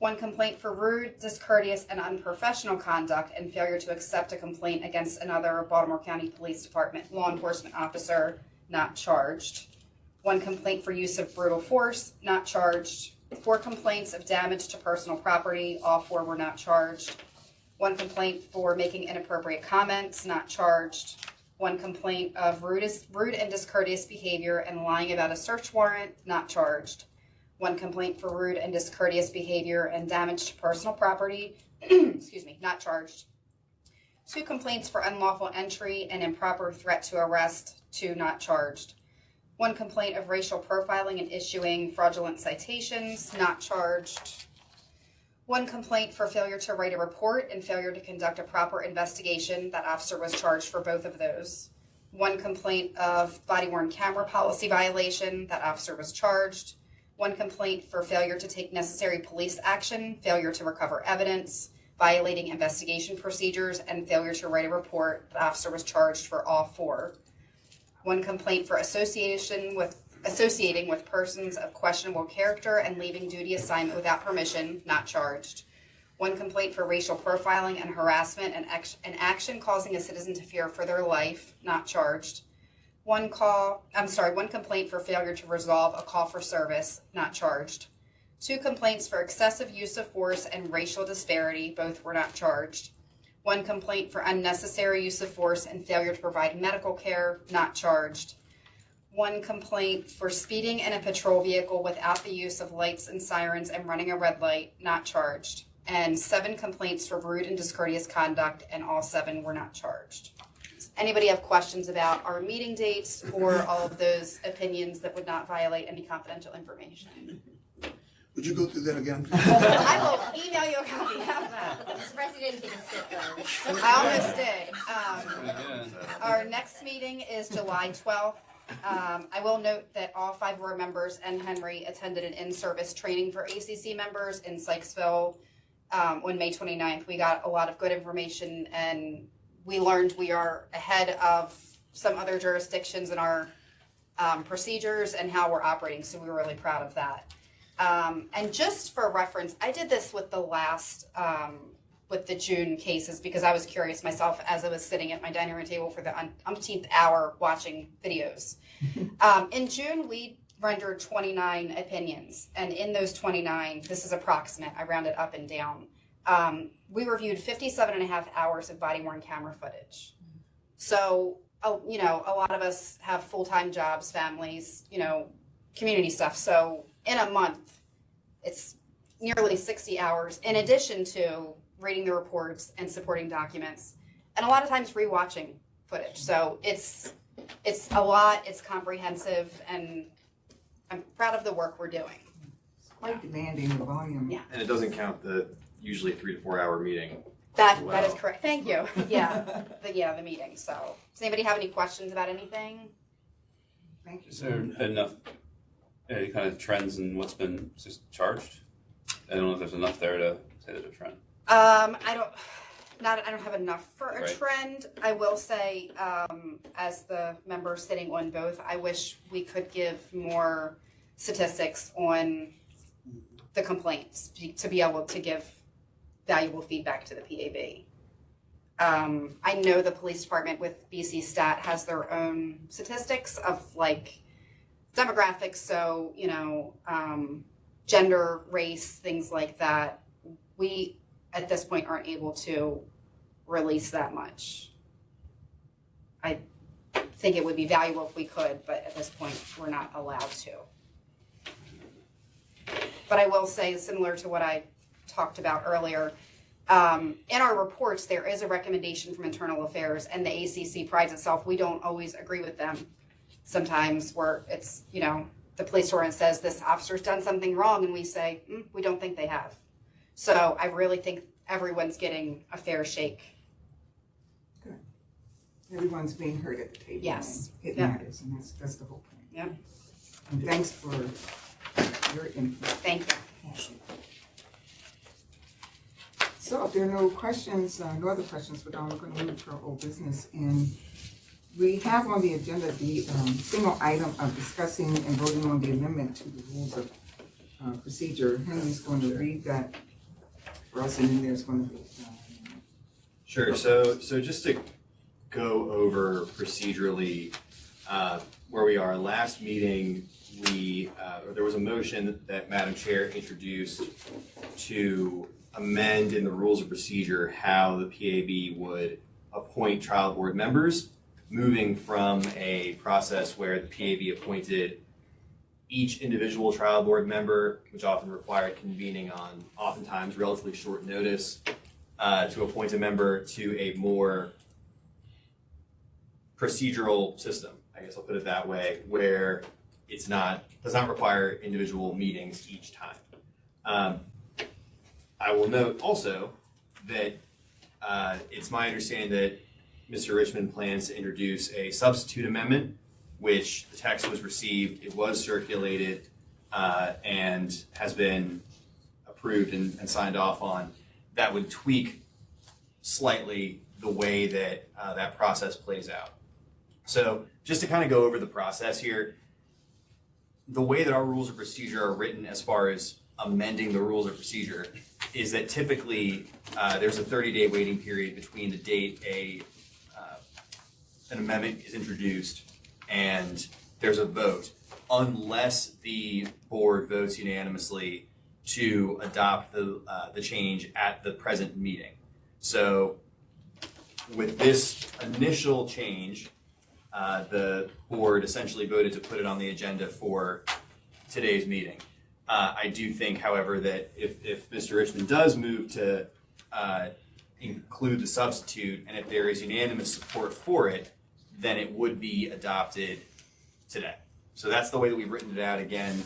1 complaint for rude, discourteous, and unprofessional conduct and failure to accept a complaint against another Baltimore County Police Department law enforcement officer, not charged. 1 complaint for use of brutal force, not charged. 4 complaints of damage to personal property, all 4 were not charged. 1 complaint for making inappropriate comments, not charged. 1 complaint of rude and discourteous behavior and lying about a search warrant, not charged. 1 complaint for rude and discourteous behavior and damage to personal property, excuse me, not charged. 2 complaints for unlawful entry and improper threat to arrest, 2 not charged. 1 complaint of racial profiling and issuing fraudulent citations, not charged. 1 complaint for failure to write a report and failure to conduct a proper investigation. That officer was charged for both of those. 1 complaint of body-worn camera policy violation. That officer was charged. 1 complaint for failure to take necessary police action, failure to recover evidence, violating investigation procedures, and failure to write a report. The officer was charged for all 4. 1 complaint for associating with persons of questionable character and leaving duty assignment without permission, not charged. 1 complaint for racial profiling and harassment and action causing a citizen to fear for their life, not charged. 1 complaint for failure to resolve a call for service, not charged. 2 complaints for excessive use of force and racial disparity, both were not charged. 1 complaint for unnecessary use of force and failure to provide medical care, not charged. 1 complaint for speeding in a patrol vehicle without the use of lights and sirens and running a red light, not charged. And 7 complaints for rude and discourteous conduct, and all 7 were not charged. Does anybody have questions about our meeting dates or all of those opinions that would not violate any confidential information? Would you go through that again? I will email you a copy of that. I'm surprised you didn't take a sip though. I almost did. Our next meeting is July 12th. I will note that all 5 board members and Henry attended an in-service training for ACC members in Sykesville on May 29th. We got a lot of good information, and we learned we are ahead of some other jurisdictions in our procedures and how we're operating, so we were really proud of that. And just for reference, I did this with the last, with the June cases because I was curious myself as I was sitting at my dining room table for the umpteenth hour watching videos. In June, we rendered 29 opinions, and in those 29, this is approximate, I rounded up and down, we reviewed 57.5 hours of body-worn camera footage. So, you know, a lot of us have full-time jobs, families, you know, community stuff. So in a month, it's nearly 60 hours in addition to reading the reports and supporting documents, and a lot of times rewatching footage. So it's a lot, it's comprehensive, and I'm proud of the work we're doing. It's quite demanding the volume. Yeah. And it doesn't count the usually 3 to 4 hour meeting. That Wow. is correct. Thank you. Yeah, the meeting. So does anybody have any questions about anything? Thank you. Is there enough, any kind of trends in what's been just charged? I don't know if there's enough there to say there's a trend. I don't have enough for a Right. trend. I will say, as the member sitting on both, I wish we could give more statistics on the complaints to be able to give valuable feedback to the PAB. I know the police department with BC Stat has their own statistics of like demographics, so, you know, gender, race, things like that. We, at this point, aren't able to release that much. I think it would be valuable if we could, but at this point, we're not allowed to. But I will say, similar to what I talked about earlier, in our reports, there is a recommendation from Internal Affairs, and the ACC prides itself. We don't always agree with them. Sometimes where it's, you know, the police department says this officer's done something wrong, and we say, we don't think they have. So I really think everyone's getting a fair shake. Good. Everyone's being heard at the table. Yes. and It Yep. matters, and that's the whole point. Yep. And thanks for your input. Thank you. Awesome. So if there are no questions, no other questions, we're going to move to our old business. And we have on the agenda the single item of discussing and voting on the amendment to the rules of procedure. Henry's going to read that for us, and then there's going to be. Sure. So just to go over procedurally where we are. Last meeting, there was a motion that Madam Chair introduced to amend in the rules of procedure how the PAB would appoint trial board members, moving from a process where the PAB appointed each individual trial board member, which often required convening on oftentimes relatively short notice, to appoint a member to a more procedural system, I guess I'll put it that way, where does not require individual meetings each time. I will note also that it's my understanding that Mr. Richmond plans to introduce a substitute amendment, which the text was received, it was circulated, and has been approved and signed off on, that would tweak slightly the way that that process plays out. So just to kind of go over the process here, the way that our rules of procedure are written as far as amending the rules of procedure is that typically there's a 30-day waiting period between the date an amendment is introduced and there's a vote, unless the board votes unanimously to adopt the change at the present meeting. So with this initial change, the board essentially voted to put it on the agenda for today's meeting. I do think, however, that if Mr. Richmond does move to include the substitute, and if there is unanimous support for it, then it would be adopted today. So that's the way that we've written it out, again,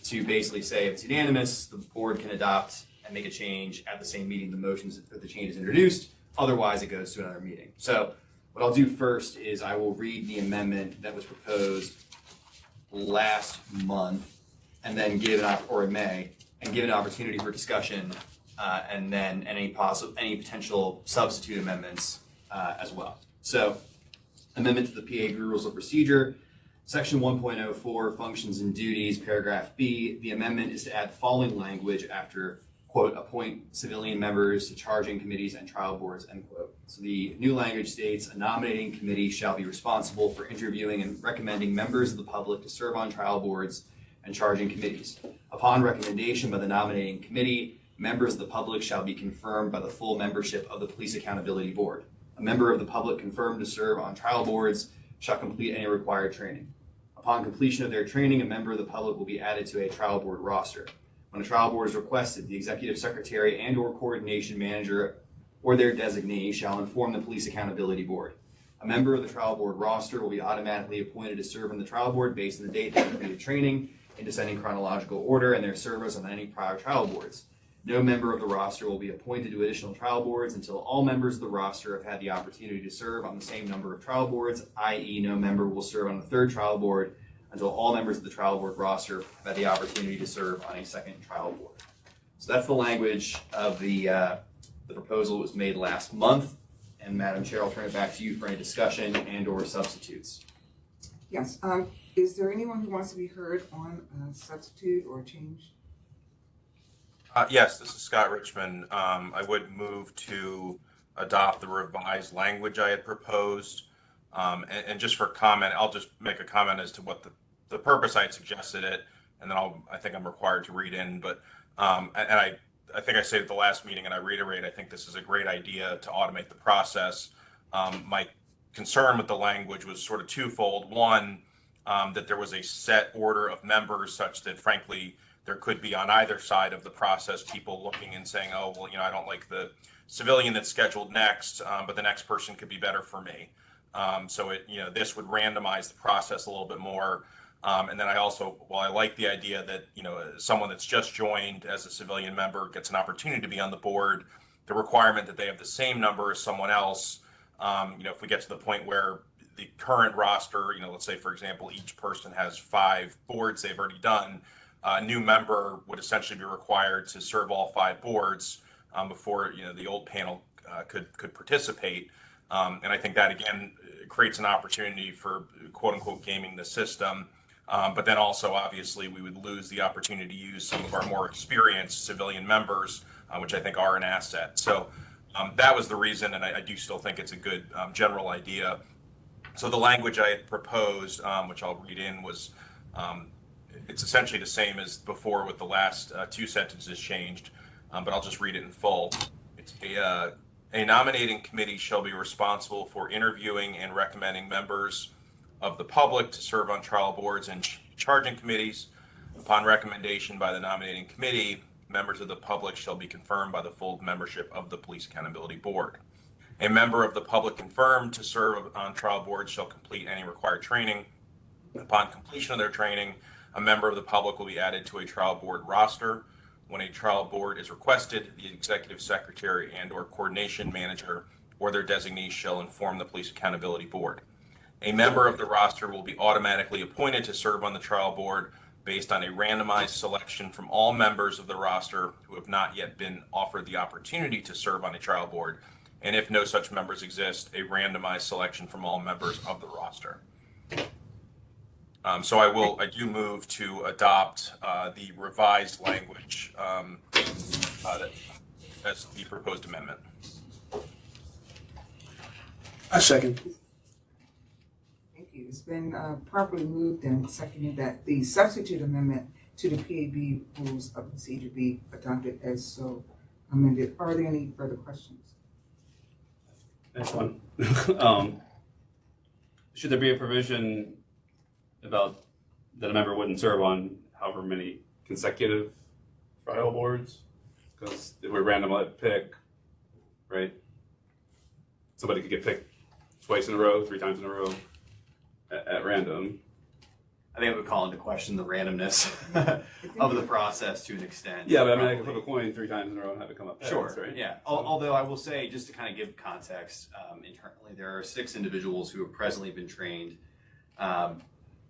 to basically say if it's unanimous, the board can adopt and make a change at the same meeting the change is introduced. Otherwise, it goes to another meeting. So what I'll do first is I will read the amendment that was proposed last month, and then give an opportunity for discussion, and then any potential substitute amendments as well. So, amendment to the PA Rules of Procedure, Section 1.04, Functions and Duties, Paragraph B. The amendment is to add the following language after, quote, appoint civilian members to charging committees and trial boards, end quote. So the new language states, a nominating committee shall be responsible for interviewing and recommending members of the public to serve on trial boards and charging committees. Upon recommendation by the nominating committee, members of the public shall be confirmed by the full membership of the Police Accountability Board. A member of the public confirmed to serve on trial boards shall complete any required training. Upon completion of their training, a member of the public will be added to a trial board roster. When a trial board is requested, the executive secretary and/or coordination manager or their designee shall inform the Police Accountability Board. A member of the trial board roster will be automatically appointed to serve on the trial board based on the date they completed training in descending chronological order and their service on any prior trial boards. No member of the roster will be appointed to additional trial boards until all members of the roster have had the opportunity to serve on the same number of trial boards, i.e. no member will serve on the third trial board until all members of the trial board roster have had the opportunity to serve on a second trial board. So that's the language of the proposal that was made last month. And Madam Chair, I'll turn it back to you for any discussion and/or substitutes. Yes, is there anyone who wants to be heard on substitute or change? Yes, this is Scott Richmond. I would move to adopt the revised language I had proposed. And just for comment, I'll just make a comment as to what the purpose I had suggested it, and then I think I'm required to read in. But I think I said at the last meeting, and I reiterate, I think this is a great idea to automate the process. My concern with the language was sort of twofold. One, that there was a set order of members such that, frankly, there could be on either side of the process people looking and saying, oh, well, I don't like the civilian that's scheduled next, but the next person could be better for me. So this would randomize the process a little bit more. And then I also, while I like the idea that, someone that's just joined as a civilian member gets an opportunity to be on the board, the requirement that they have the same number as someone else, if we get to the point where the current roster, let's say, for example, each person has 5 boards they've already done, a new member would essentially be required to serve all 5 boards before, the old panel could participate. And I think that, again, creates an opportunity for, quote unquote, gaming the system. But then also, obviously, we would lose the opportunity to use some of our more experienced civilian members, which I think are an asset. So that was the reason, and I do still think it's a good general idea. So the language I had proposed, which I'll read in, was it's essentially the same as before with the last 2 sentences changed, but I'll just read it in full. It's a nominating committee shall be responsible for interviewing and recommending members of the public to serve on trial boards and charging committees. Upon recommendation by the nominating committee, members of the public shall be confirmed by the full membership of the Police Accountability Board. A member of the public confirmed to serve on trial boards shall complete any required training. Upon completion of their training, a member of the public will be added to a trial board roster. When a trial board is requested, the executive secretary and/or coordination manager or their designee shall inform the Police Accountability Board. A member of the roster will be automatically appointed to serve on the trial board based on a randomized selection from all members of the roster who have not yet been offered the opportunity to serve on a trial board, and if no such members exist, a randomized selection from all members of the roster. So I do move to adopt the revised language as the proposed amendment. I second. Thank you. It's been properly moved and seconded that the substitute amendment to the PAB rules of procedure be adopted as so amended. Are there any further questions? Next one. Should there be a provision about that a member wouldn't serve on however many consecutive trial boards? Because if we randomly pick, right, somebody could get picked twice in a row, 3 times in a row at random. I think it would call into question the randomness of the process to an extent. Yeah, but I mean, I could flip a coin 3 times in a row and have it come up. Sure, heads, right? yeah. Although I will say, just to kind of give context, internally, there are 6 individuals who have presently been trained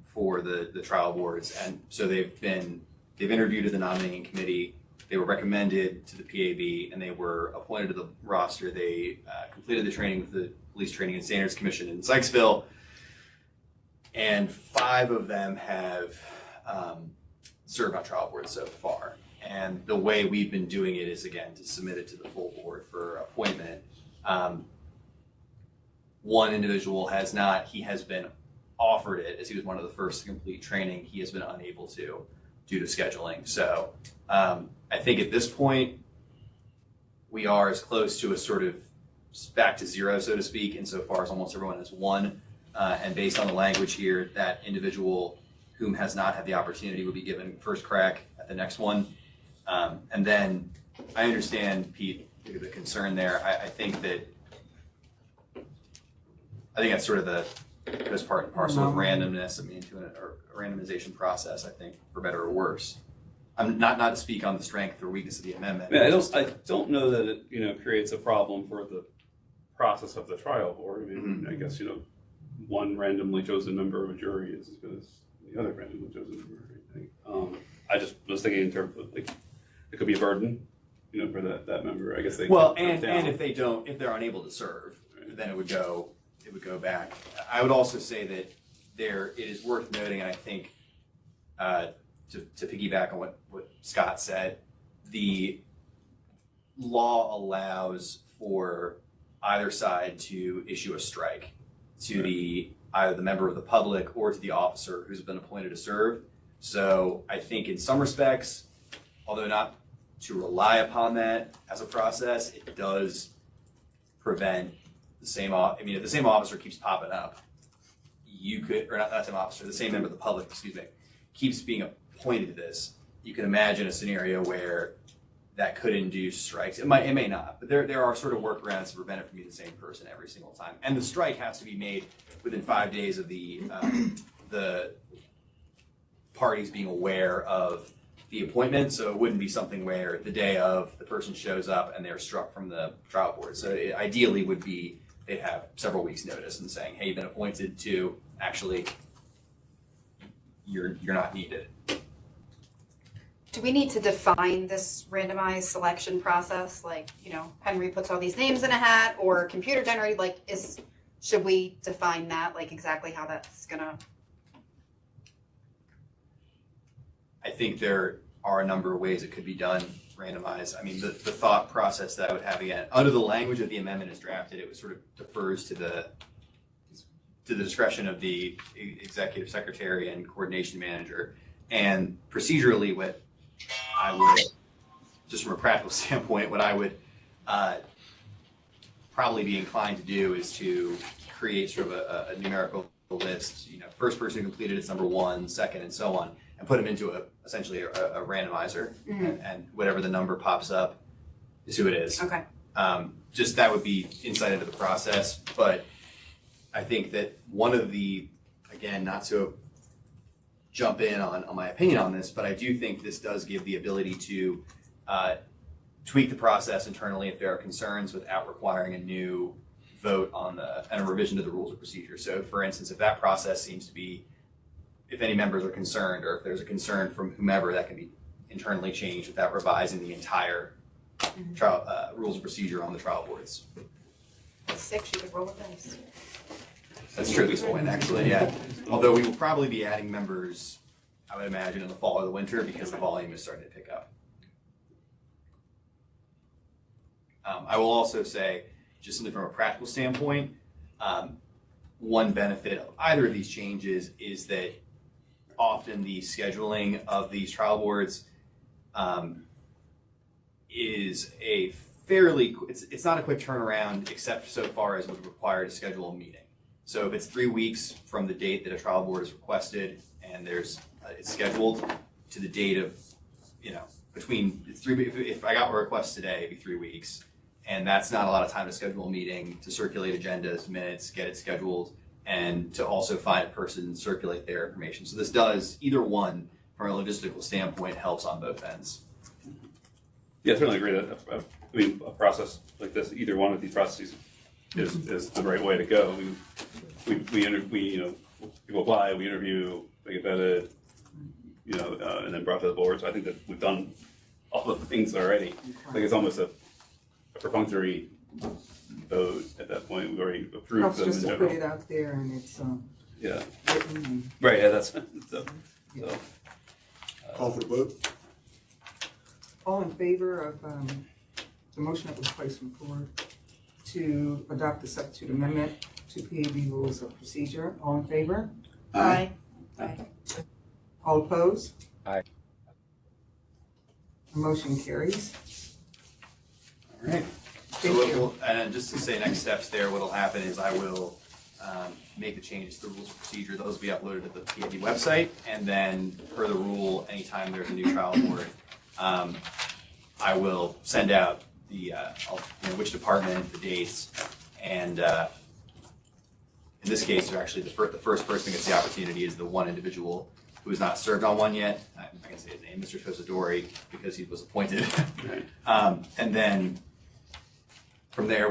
for the trial boards, and so they've interviewed at the nominating committee. They were recommended to the PAB, and they were appointed to the roster. They completed the training with the Police Training and Standards Commission in Sykesville, and 5 of them have served on trial boards so far. And the way we've been doing it is, again, to submit it to the full board for appointment. One individual has not. He has been offered it as he was one of the first to complete training. He has been unable to due to scheduling. So I think at this point, we are as close to a sort of back to zero, so to speak, insofar as almost everyone has won. And based on the language here, that individual whom has not had the opportunity will be given first crack at the next one. And then I understand, Pete, the concern there. I think that's sort of this part and parcel of randomness. I mean, to a randomization process, I think, for better or worse. I'm not to speak on the strength or weakness of the amendment. I don't know that it creates a problem for the process of the trial board. I mean, I guess one randomly chosen member of a jury is as good as the other randomly chosen member. I think. I just was thinking in terms of it could be a burden, for that member. I guess they. Well, and if they're unable to serve, then it would go back. I would also say that it is worth noting, and I think to piggyback on what Scott said, the law allows for either side to issue a strike to either the member of the public or to the officer who's been appointed to serve. So I think in some respects, although not to rely upon that as a process, it does prevent the same. If the same officer keeps popping up, the same member of the public, keeps being appointed to this. You can imagine a scenario where that could induce strikes. It may not, but there are sort of workarounds to prevent it from being the same person every single time. And the strike has to be made within 5 days of the parties being aware of the appointment. So it wouldn't be something where the day of the person shows up and they're struck from the trial board. So it ideally would be they'd have several weeks notice and saying, hey, you've been appointed to, actually, you're not needed. Do we need to define this randomized selection process? Like, Henry puts all these names in a hat, or computer generated, should we define that, exactly how that's gonna? I think there are a number of ways it could be done, randomized. I mean, the thought process that I would have, again, under the language that the amendment is drafted, it sort of defers to the discretion of the executive secretary and coordination manager. And procedurally, what I would, just from a practical standpoint, what I would probably be inclined to do is to create sort of a numerical list, first person who completed it's number 1, second, and so on, and put them into essentially a randomizer, and whatever the number pops up is who it is. Okay. Just that would be insight into the process, but I think that one of the, again, not to jump in on my opinion on this, but I do think this does give the ability to tweak the process internally if there are concerns without requiring a new vote on and a revision to the rules of procedure. So for instance, if that process seems to be, if any members are concerned, or if there's a concern from whomever, that can be internally changed without revising the entire trial rules of procedure on the trial boards. 6, you could roll with dice. That's true at this point, actually, yeah. Although we will probably be adding members, I would imagine, in the fall or the winter because the volume is starting to pick up. I will also say, just simply from a practical standpoint, one benefit of either of these changes is that often the scheduling of these trial boards is a fairly, it's not a quick turnaround except so far as would require to schedule a meeting. So if it's 3 weeks from the date that a trial board is requested and it's scheduled to the date of, between if I got a request today, it'd be 3 weeks. And that's not a lot of time to schedule a meeting, to circulate agendas, minutes, get it scheduled, and to also find a person, circulate their information. So this does, either one, from a logistical standpoint, helps on both ends. Yeah, I certainly agree that a process like this, either one of these processes is the right way to go. People apply, we interview, they get vetted, and then brought to the board. So I think that we've done all the things already. Like it's almost a perfunctory vote at that point. We've already approved Helps them in just to general. put it out there and it's Yeah, written and right. Yeah, that's so. Call for the vote. all in favor of the motion that was placed on the floor to adopt the substitute amendment to PAB rules of procedure. All in favor? Aye. All opposed? Aye. The motion carries. All right. So Thank you. and just to say next steps there, what'll happen is I will make the changes to the rules of procedure. Those will be uploaded to the PAB website, and then per the rule, anytime there's a new trial board, I will send out which department, the dates, and in this case, they're actually the first person who gets the opportunity is the one individual who has not served on one yet. I can say his name, Mr. Tosadori, because he was appointed. And then from there,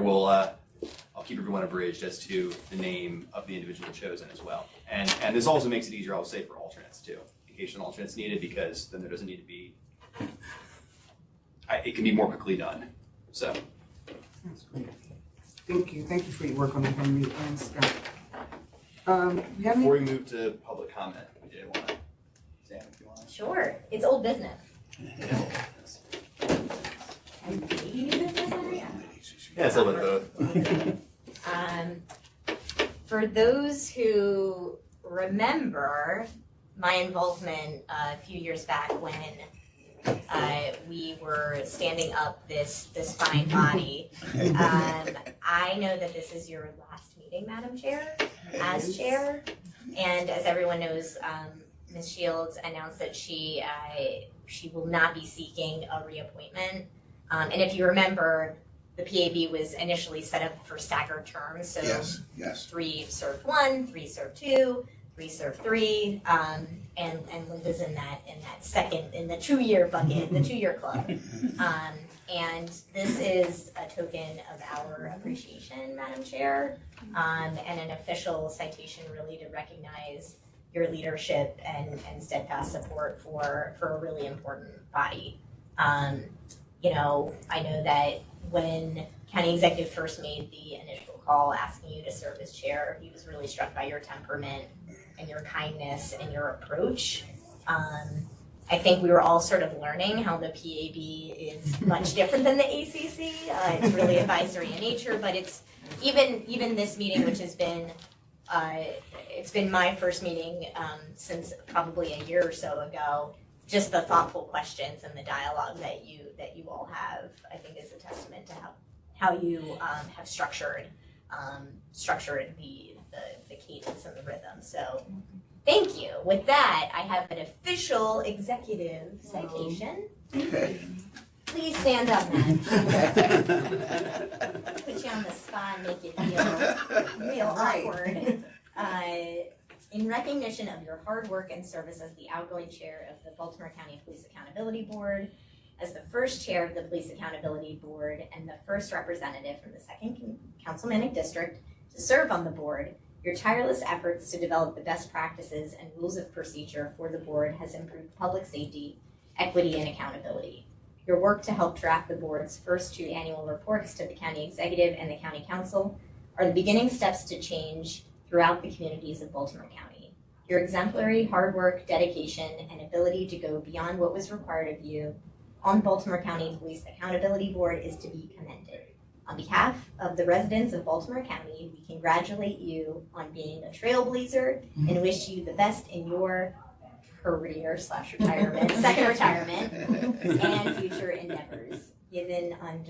I'll keep everyone abridged as to the name of the individual chosen as well. And this also makes it easier, I'll say, for alternates too, in case an alternate's needed, because then there doesn't need to be, it can be more quickly done, so. That's great. Thank you. Thank you for your work on the Henry and Scott. You have any? Before we move to public comment, we did want to, Sam, if you want to. Sure, it's old business. Yeah, it's a little bit of both. For those who remember my involvement a few years back when we were standing up this fine body, I know that this is your last meeting, Madam Chair, as chair. And as everyone knows, Ms. Shields announced that she will not be seeking a reappointment. And if you remember, the PAB was initially set up for staggered terms, so Yes. 3 served 1, 3 served 2, 3 served 3, and Linda's in that second, in the 2-year bucket, the 2-year club. And this is a token of our appreciation, Madam Chair, and an official citation really to recognize your leadership and steadfast support for a really important body. I know that when County Executive first made the initial call asking you to serve as chair, he was really struck by your temperament and your kindness and your approach. I think we were all sort of learning how the PAB is much different than the ACC. It's really advisory in nature, but it's even this meeting, which has been it's been my first meeting since probably a year or so ago. Just the thoughtful questions and the dialogue that you all have, I think, is a testament to how you have structured structure the cadence and the rhythm. So thank you. With that, I have an official executive citation. Please stand up, Matt. Put you on the spot and make you feel real awkward. In recognition of your hard work and service as the outgoing chair of the Baltimore County Police Accountability Board, as the first chair of the Police Accountability Board and the first representative from the 2nd Councilmanic District to serve on the board, your tireless efforts to develop the best practices and rules of procedure for the board has improved public safety, equity, and accountability. Your work to help draft the board's first 2 annual reports to the county executive and the county council are the beginning steps to change throughout the communities of Baltimore County. Your exemplary hard work, dedication, and ability to go beyond what was required of you on Baltimore County Police Accountability Board is to be commended. On behalf of the residents of Baltimore County, we congratulate you on being a trailblazer and wish you the best in your career/retirement, second retirement, and future endeavors. Given on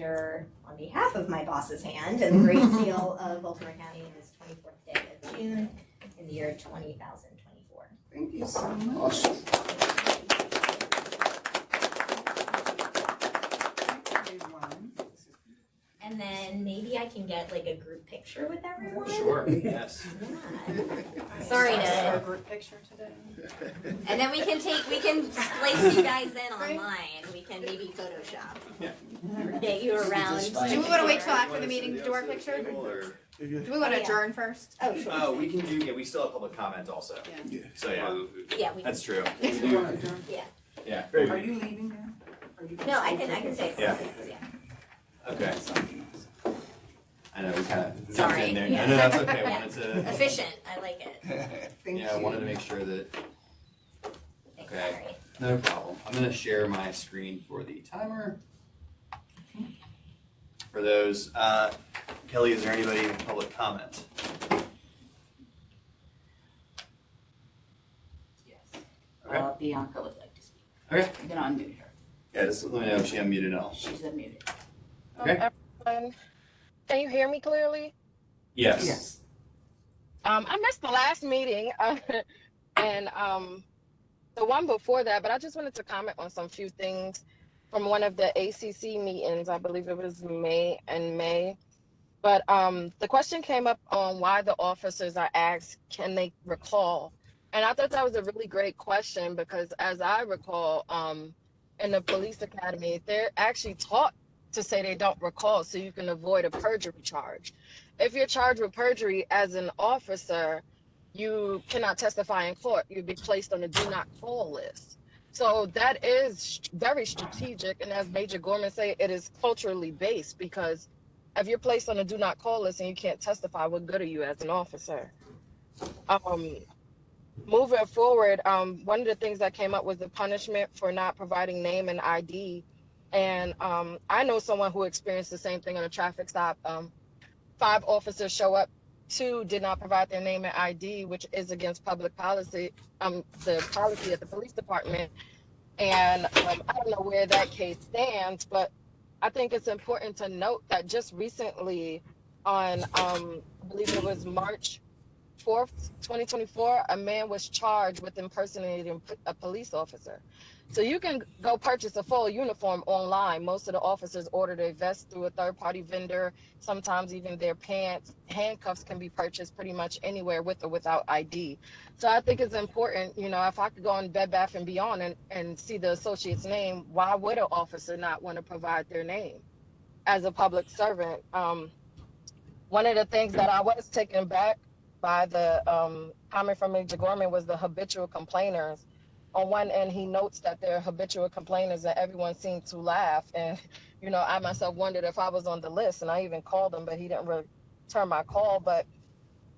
behalf of my boss's hand and the Great Seal of Baltimore County this 24th day of June in the year 2024. Thank you so much. Awesome. And then maybe I can get like a group picture with everyone? Sure, yes. Yeah. Sorry Our to, group picture today. and then we can splice you guys in online. We can maybe Photoshop. Yeah. Get you around. Do we want to wait till after the meeting to do our picture? Or- Do we want to Oh, yeah. adjourn first? Oh, sure. Oh, we can do, yeah, we still have public comment also. Yeah. So, yeah, Yeah, we can. that's true. You wanna adjourn? Yeah. Are you leaving now? Are you- No, I can say Yeah. something, yeah. Okay. I know, we kind of jumped Sorry. in there. Yeah. No, that's okay. Yeah. Wanted to, Efficient, I like it. Thank yeah, I you. wanted to make sure that, Thanks, Okay. Larry. no problem. I'm gonna share my screen for the timer. For those, Kelly, is there anybody in public comment? Yes. Okay. Bianca would like to speak. Okay. I'm gonna unmute her. Yeah, just let me know if she unmuted at all. She's unmuted. Okay. Everyone, can you hear me clearly? Yes. Yes. I missed the last meeting and the one before that, but I just wanted to comment on some few things from one of the ACC meetings. I believe it was May. But the question came up on why the officers are asked, can they recall? And I thought that was a really great question because as I recall, in the police academy, they're actually taught to say they don't recall so you can avoid a perjury charge. If you're charged with perjury as an officer, you cannot testify in court. You'd be placed on the do not call list. So that is very strategic. And as Major Gorman said, it is culturally based because if you're placed on a do not call list and you can't testify, what good are you as an officer? Moving forward, one of the things that came up was the punishment for not providing name and ID. And I know someone who experienced the same thing on a traffic stop. 5 officers show up, 2 did not provide their name and ID, which is against public policy, the policy of the police department. And I don't know where that case stands, but I think it's important to note that just recently on, I believe it was March 4th, 2024, a man was charged with impersonating a police officer. So you can go purchase a full uniform online. Most of the officers order their vest through a third-party vendor. Sometimes even their pants, handcuffs can be purchased pretty much anywhere with or without ID. So I think it's important, if I could go on Bed Bath & Beyond and see the associate's name, why would an officer not want to provide their name as a public servant? One of the things that I was taken back by the comment from Major Gorman was the habitual complainers. On one end, he notes that they're habitual complainers and everyone seemed to laugh. And, I myself wondered if I was on the list, and I even called him, but he didn't return my call. But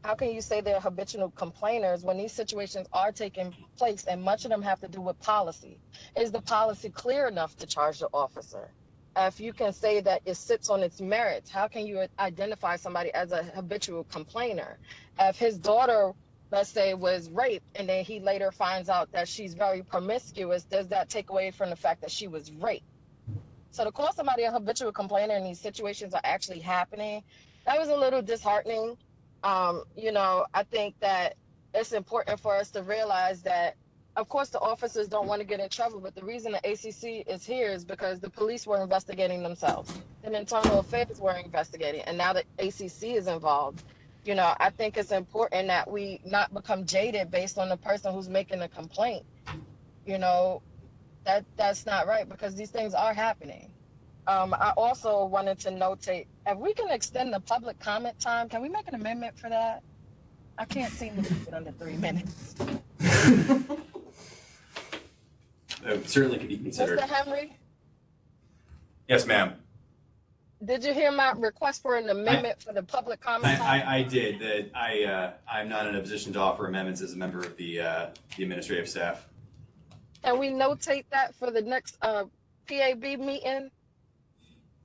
how can you say they're habitual complainers when these situations are taking place and much of them have to do with policy? Is the policy clear enough to charge the officer? If you can say that it sits on its merits, how can you identify somebody as a habitual complainer? If his daughter, let's say, was raped and then he later finds out that she's very promiscuous, does that take away from the fact that she was raped? So to call somebody a habitual complainer and these situations are actually happening, that was a little disheartening. You know, I think that it's important for us to realize that, of course, the officers don't want to get in trouble, but the reason the ACC is here is because the police were investigating themselves and internal affairs were investigating, and now the ACC is involved. You know, I think it's important that we not become jaded based on the person who's making a complaint. You know, that's not right, because these things are happening. I also wanted to notate, if we can extend the public comment time, can we make an amendment for that? I can't seem to keep it under 3 minutes. Certainly could be considered. Mr. Henry, Yes, ma'am. did you hear my request for an amendment for the public comment time? I did. That I'm not in a position to offer amendments as a member of the administrative staff. Can we notate that for the next PAB meeting?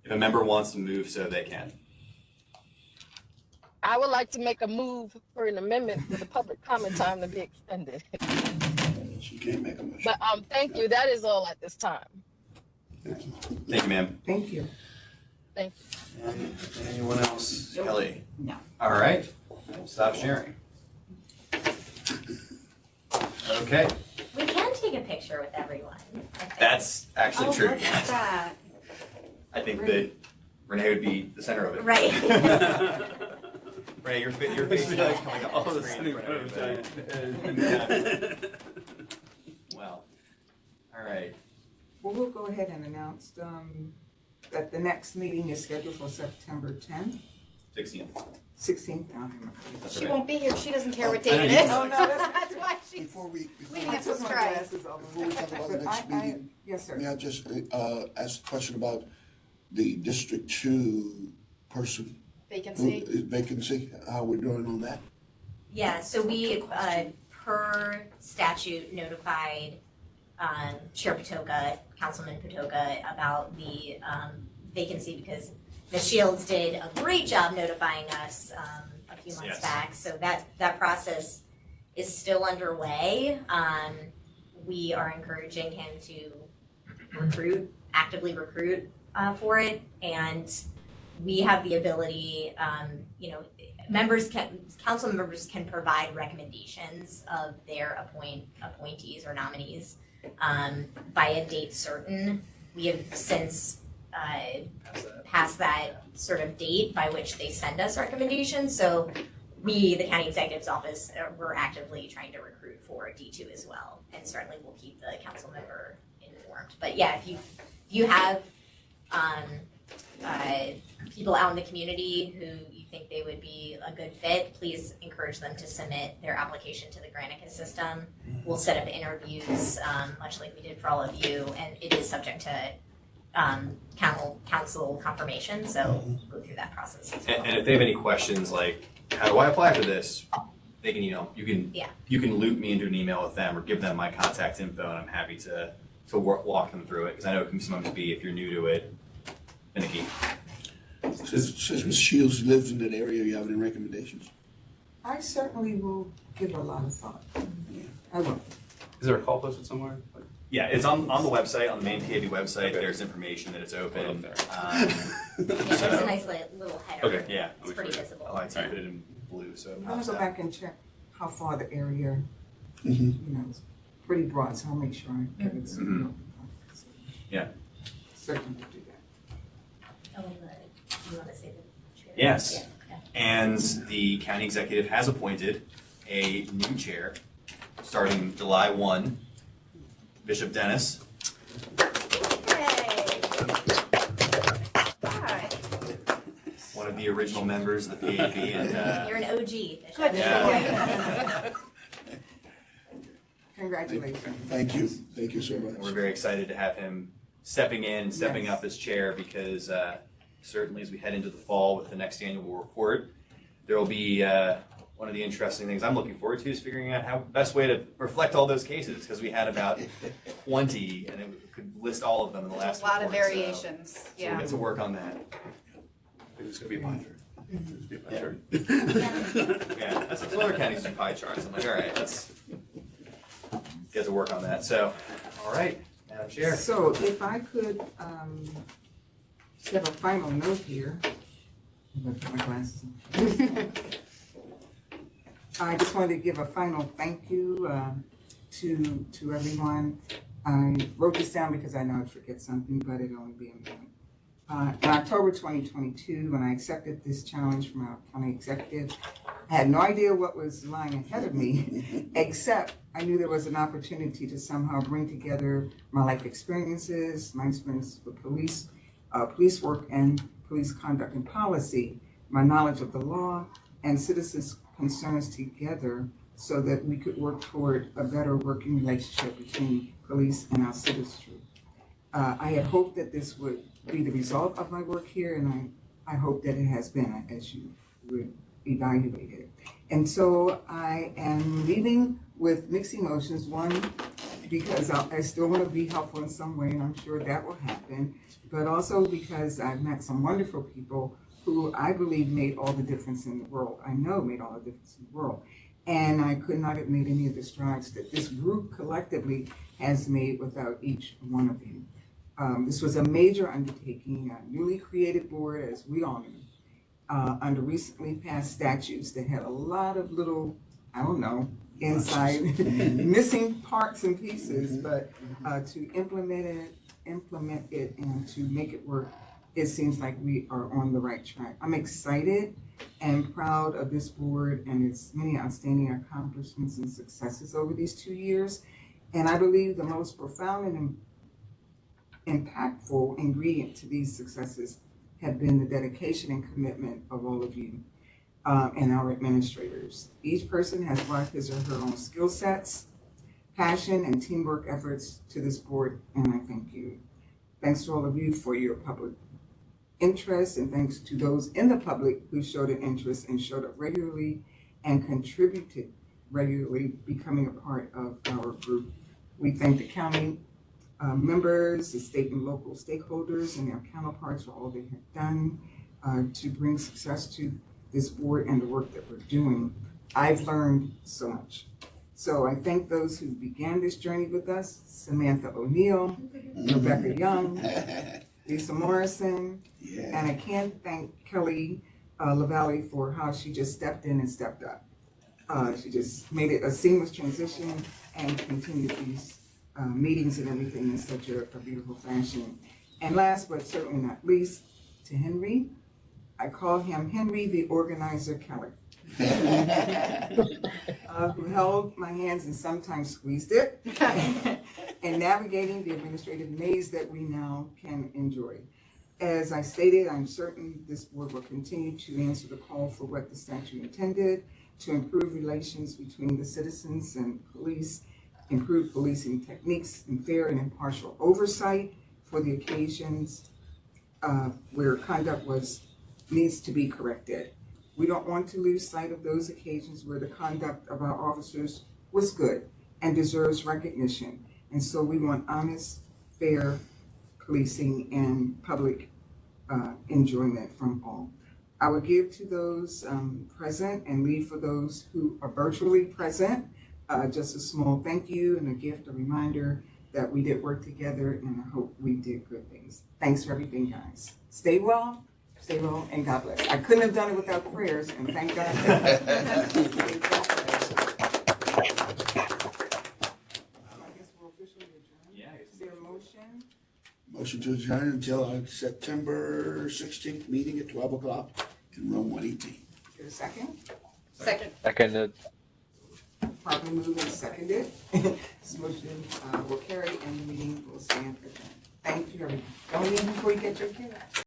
If a member wants to move, so they can. I would like to make a move for an amendment for the public comment time to be extended. She can't make a motion. But thank you. That is all at this time. Thank you, ma'am. Thank you. Thank you. And anyone else? Kelly? No. All right. Stop sharing. Okay. We can take a picture with everyone. I think. That's actually Oh, true. look at that. I think that Renee would be the center of it. Right. Renee, your face is coming up on the screen in front of you. Well, all right. Well, we'll go ahead and announce that the next meeting is scheduled for September 10th, 16th. 16th. That's She right. won't be here. She doesn't care what I date know it you is. don't. No, no, That's why she's Before we leaving I us to took my strike. glasses off. Before we talk about the But next meeting, yes, sir. may I just ask a question about the District 2 person? Vacancy. Vacancy, how we're doing on that? Yeah, so we, per statute, notified Chair Patoka, Councilman Patoka, about the vacancy, because Ms. Shields did a great job notifying us a few months Yes. back. So that process is still underway. We are encouraging him to actively recruit for it, and we have the ability, council members can provide recommendations of their appointees or nominees by a date certain. We have since passed that sort of date by which they send us recommendations. So we, the county executive's office, we're actively trying to recruit for D2 as well, and certainly we'll keep the council member informed. But yeah, if you have people out in the community who you think they would be a good fit, please encourage them to submit their application to the Granicus system. We'll set up interviews, much like we did for all of you, and it is subject to council confirmation, so go through that process as well. And if they have any questions like, how do I apply for this? They can, Yeah. you can loop me into an email with them or give them my contact info, and I'm happy to walk them through it, because I know it can sometimes be, if you're new to it, finicky. Since Ms. Shields lives in that area, you have any recommendations? I certainly will give a lot of thought. I will. Is there a call posted somewhere? Yeah, it's on the website, on the main PAB website. There's information that it's open. Yeah, there's a nice little header. Okay. Yeah. It's pretty visible. Oh, I put it in blue, so. I'm gonna go back and check how far the area, Mhm. it's pretty broad, so I'll make sure I get it. Mhm. Yeah. Certainly will do that. Oh, you want to say the chair? Yes. Yeah, okay. And the county executive has appointed a new chair starting July 1, Bishop Dennis. One of the original members of the PAB, and You're an OG. Bishop. Good. yeah, Congratulations. Thank you so we're much. very excited to have him stepping Yes. up as chair, because certainly as we head into the fall with the next annual report, there will be one of the interesting things I'm looking forward to is figuring out how best way to reflect all those cases, because we had about 20 and it could list all of them in the last A lot of report, variations, So yeah. we'll get to work on that. I think it's gonna be my turn. It's gonna be my turn. Yeah, that's some other counties do pie charts. I'm like, all right, let's get to work on that. So, all right, Madam Chair. So if I could, set a final note here, I'm gonna put my glasses on. I just wanted to give a final thank you to everyone. I wrote this down because I know I'd forget something, but it'd only be a minute. In October 2022, when I accepted this challenge from our county executive, I had no idea what was lying ahead of me, except I knew there was an opportunity to somehow bring together my life experiences, my experience with police work and police conduct and policy, my knowledge of the law, and citizens' concerns together so that we could work toward a better working relationship between police and our citizenry. I had hoped that this would be the result of my work here, and I hope that it has been, as you would evaluate it. And so I am leaving with mixed emotions. One, because I still want to be helpful in some way, and I'm sure that will happen, but also because I've met some wonderful people who I believe made all the difference in the world. I know made all the difference in the world. And I could not have made any of the strides that this group collectively has made without each one of you. This was a major undertaking, a newly created board, as we all knew, under recently passed statutes that had a lot of little, I don't know, inside missing parts and pieces, but to implement it and to make it work, it seems like we are on the right track. I'm excited and proud of this board and its many outstanding accomplishments and successes over these 2 years. And I believe the most profound and impactful ingredient to these successes have been the dedication and commitment of all of you and our administrators. Each person has brought his or her own skill sets, passion, and teamwork efforts to this board, and I thank you. Thanks to all of you for your public interest, and thanks to those in the public who showed an interest and showed up regularly and contributed regularly, becoming a part of our group. We thank the county members, the state and local stakeholders, and their counterparts for all they have done to bring success to this board and the work that we're doing. I've learned so much. So I thank those who began this journey with us, Samantha O'Neill, Rebecca Young, Lisa Morrison, and I can't thank Kelly LaValle for how she just stepped in and stepped up. She just made it a seamless transition and continued these meetings and everything in such a beautiful fashion. And last but certainly not least, to Henry. I call him Henry the Organizer Kelly, who held my hands and sometimes squeezed it, and navigating the administrative maze that we now can enjoy. As I stated, I'm certain this board will continue to answer the call for what the statute intended, to improve relations between the citizens and police, improve policing techniques, and fair and impartial oversight for the occasions where conduct needs to be corrected. We don't want to lose sight of those occasions where the conduct of our officers was good and deserves recognition. And so we want honest, fair policing and public enjoyment from all. I will give to those present and leave for those who are virtually present just a small thank you and a gift, a reminder that we did work together, and I hope we did good things. Thanks for everything, guys. Stay well, and God bless. I couldn't have done it without prayers, and thank God. I guess we're officially adjourned. Yeah. Is there a motion? Motion to adjourn until our September 16th meeting at 12 o'clock in room 118. Is there a second? Second. Seconded. Probably moved and seconded. This motion will carry and the meeting will stand adjourned. Thank you, everyone. Don't leave before you get your kid out.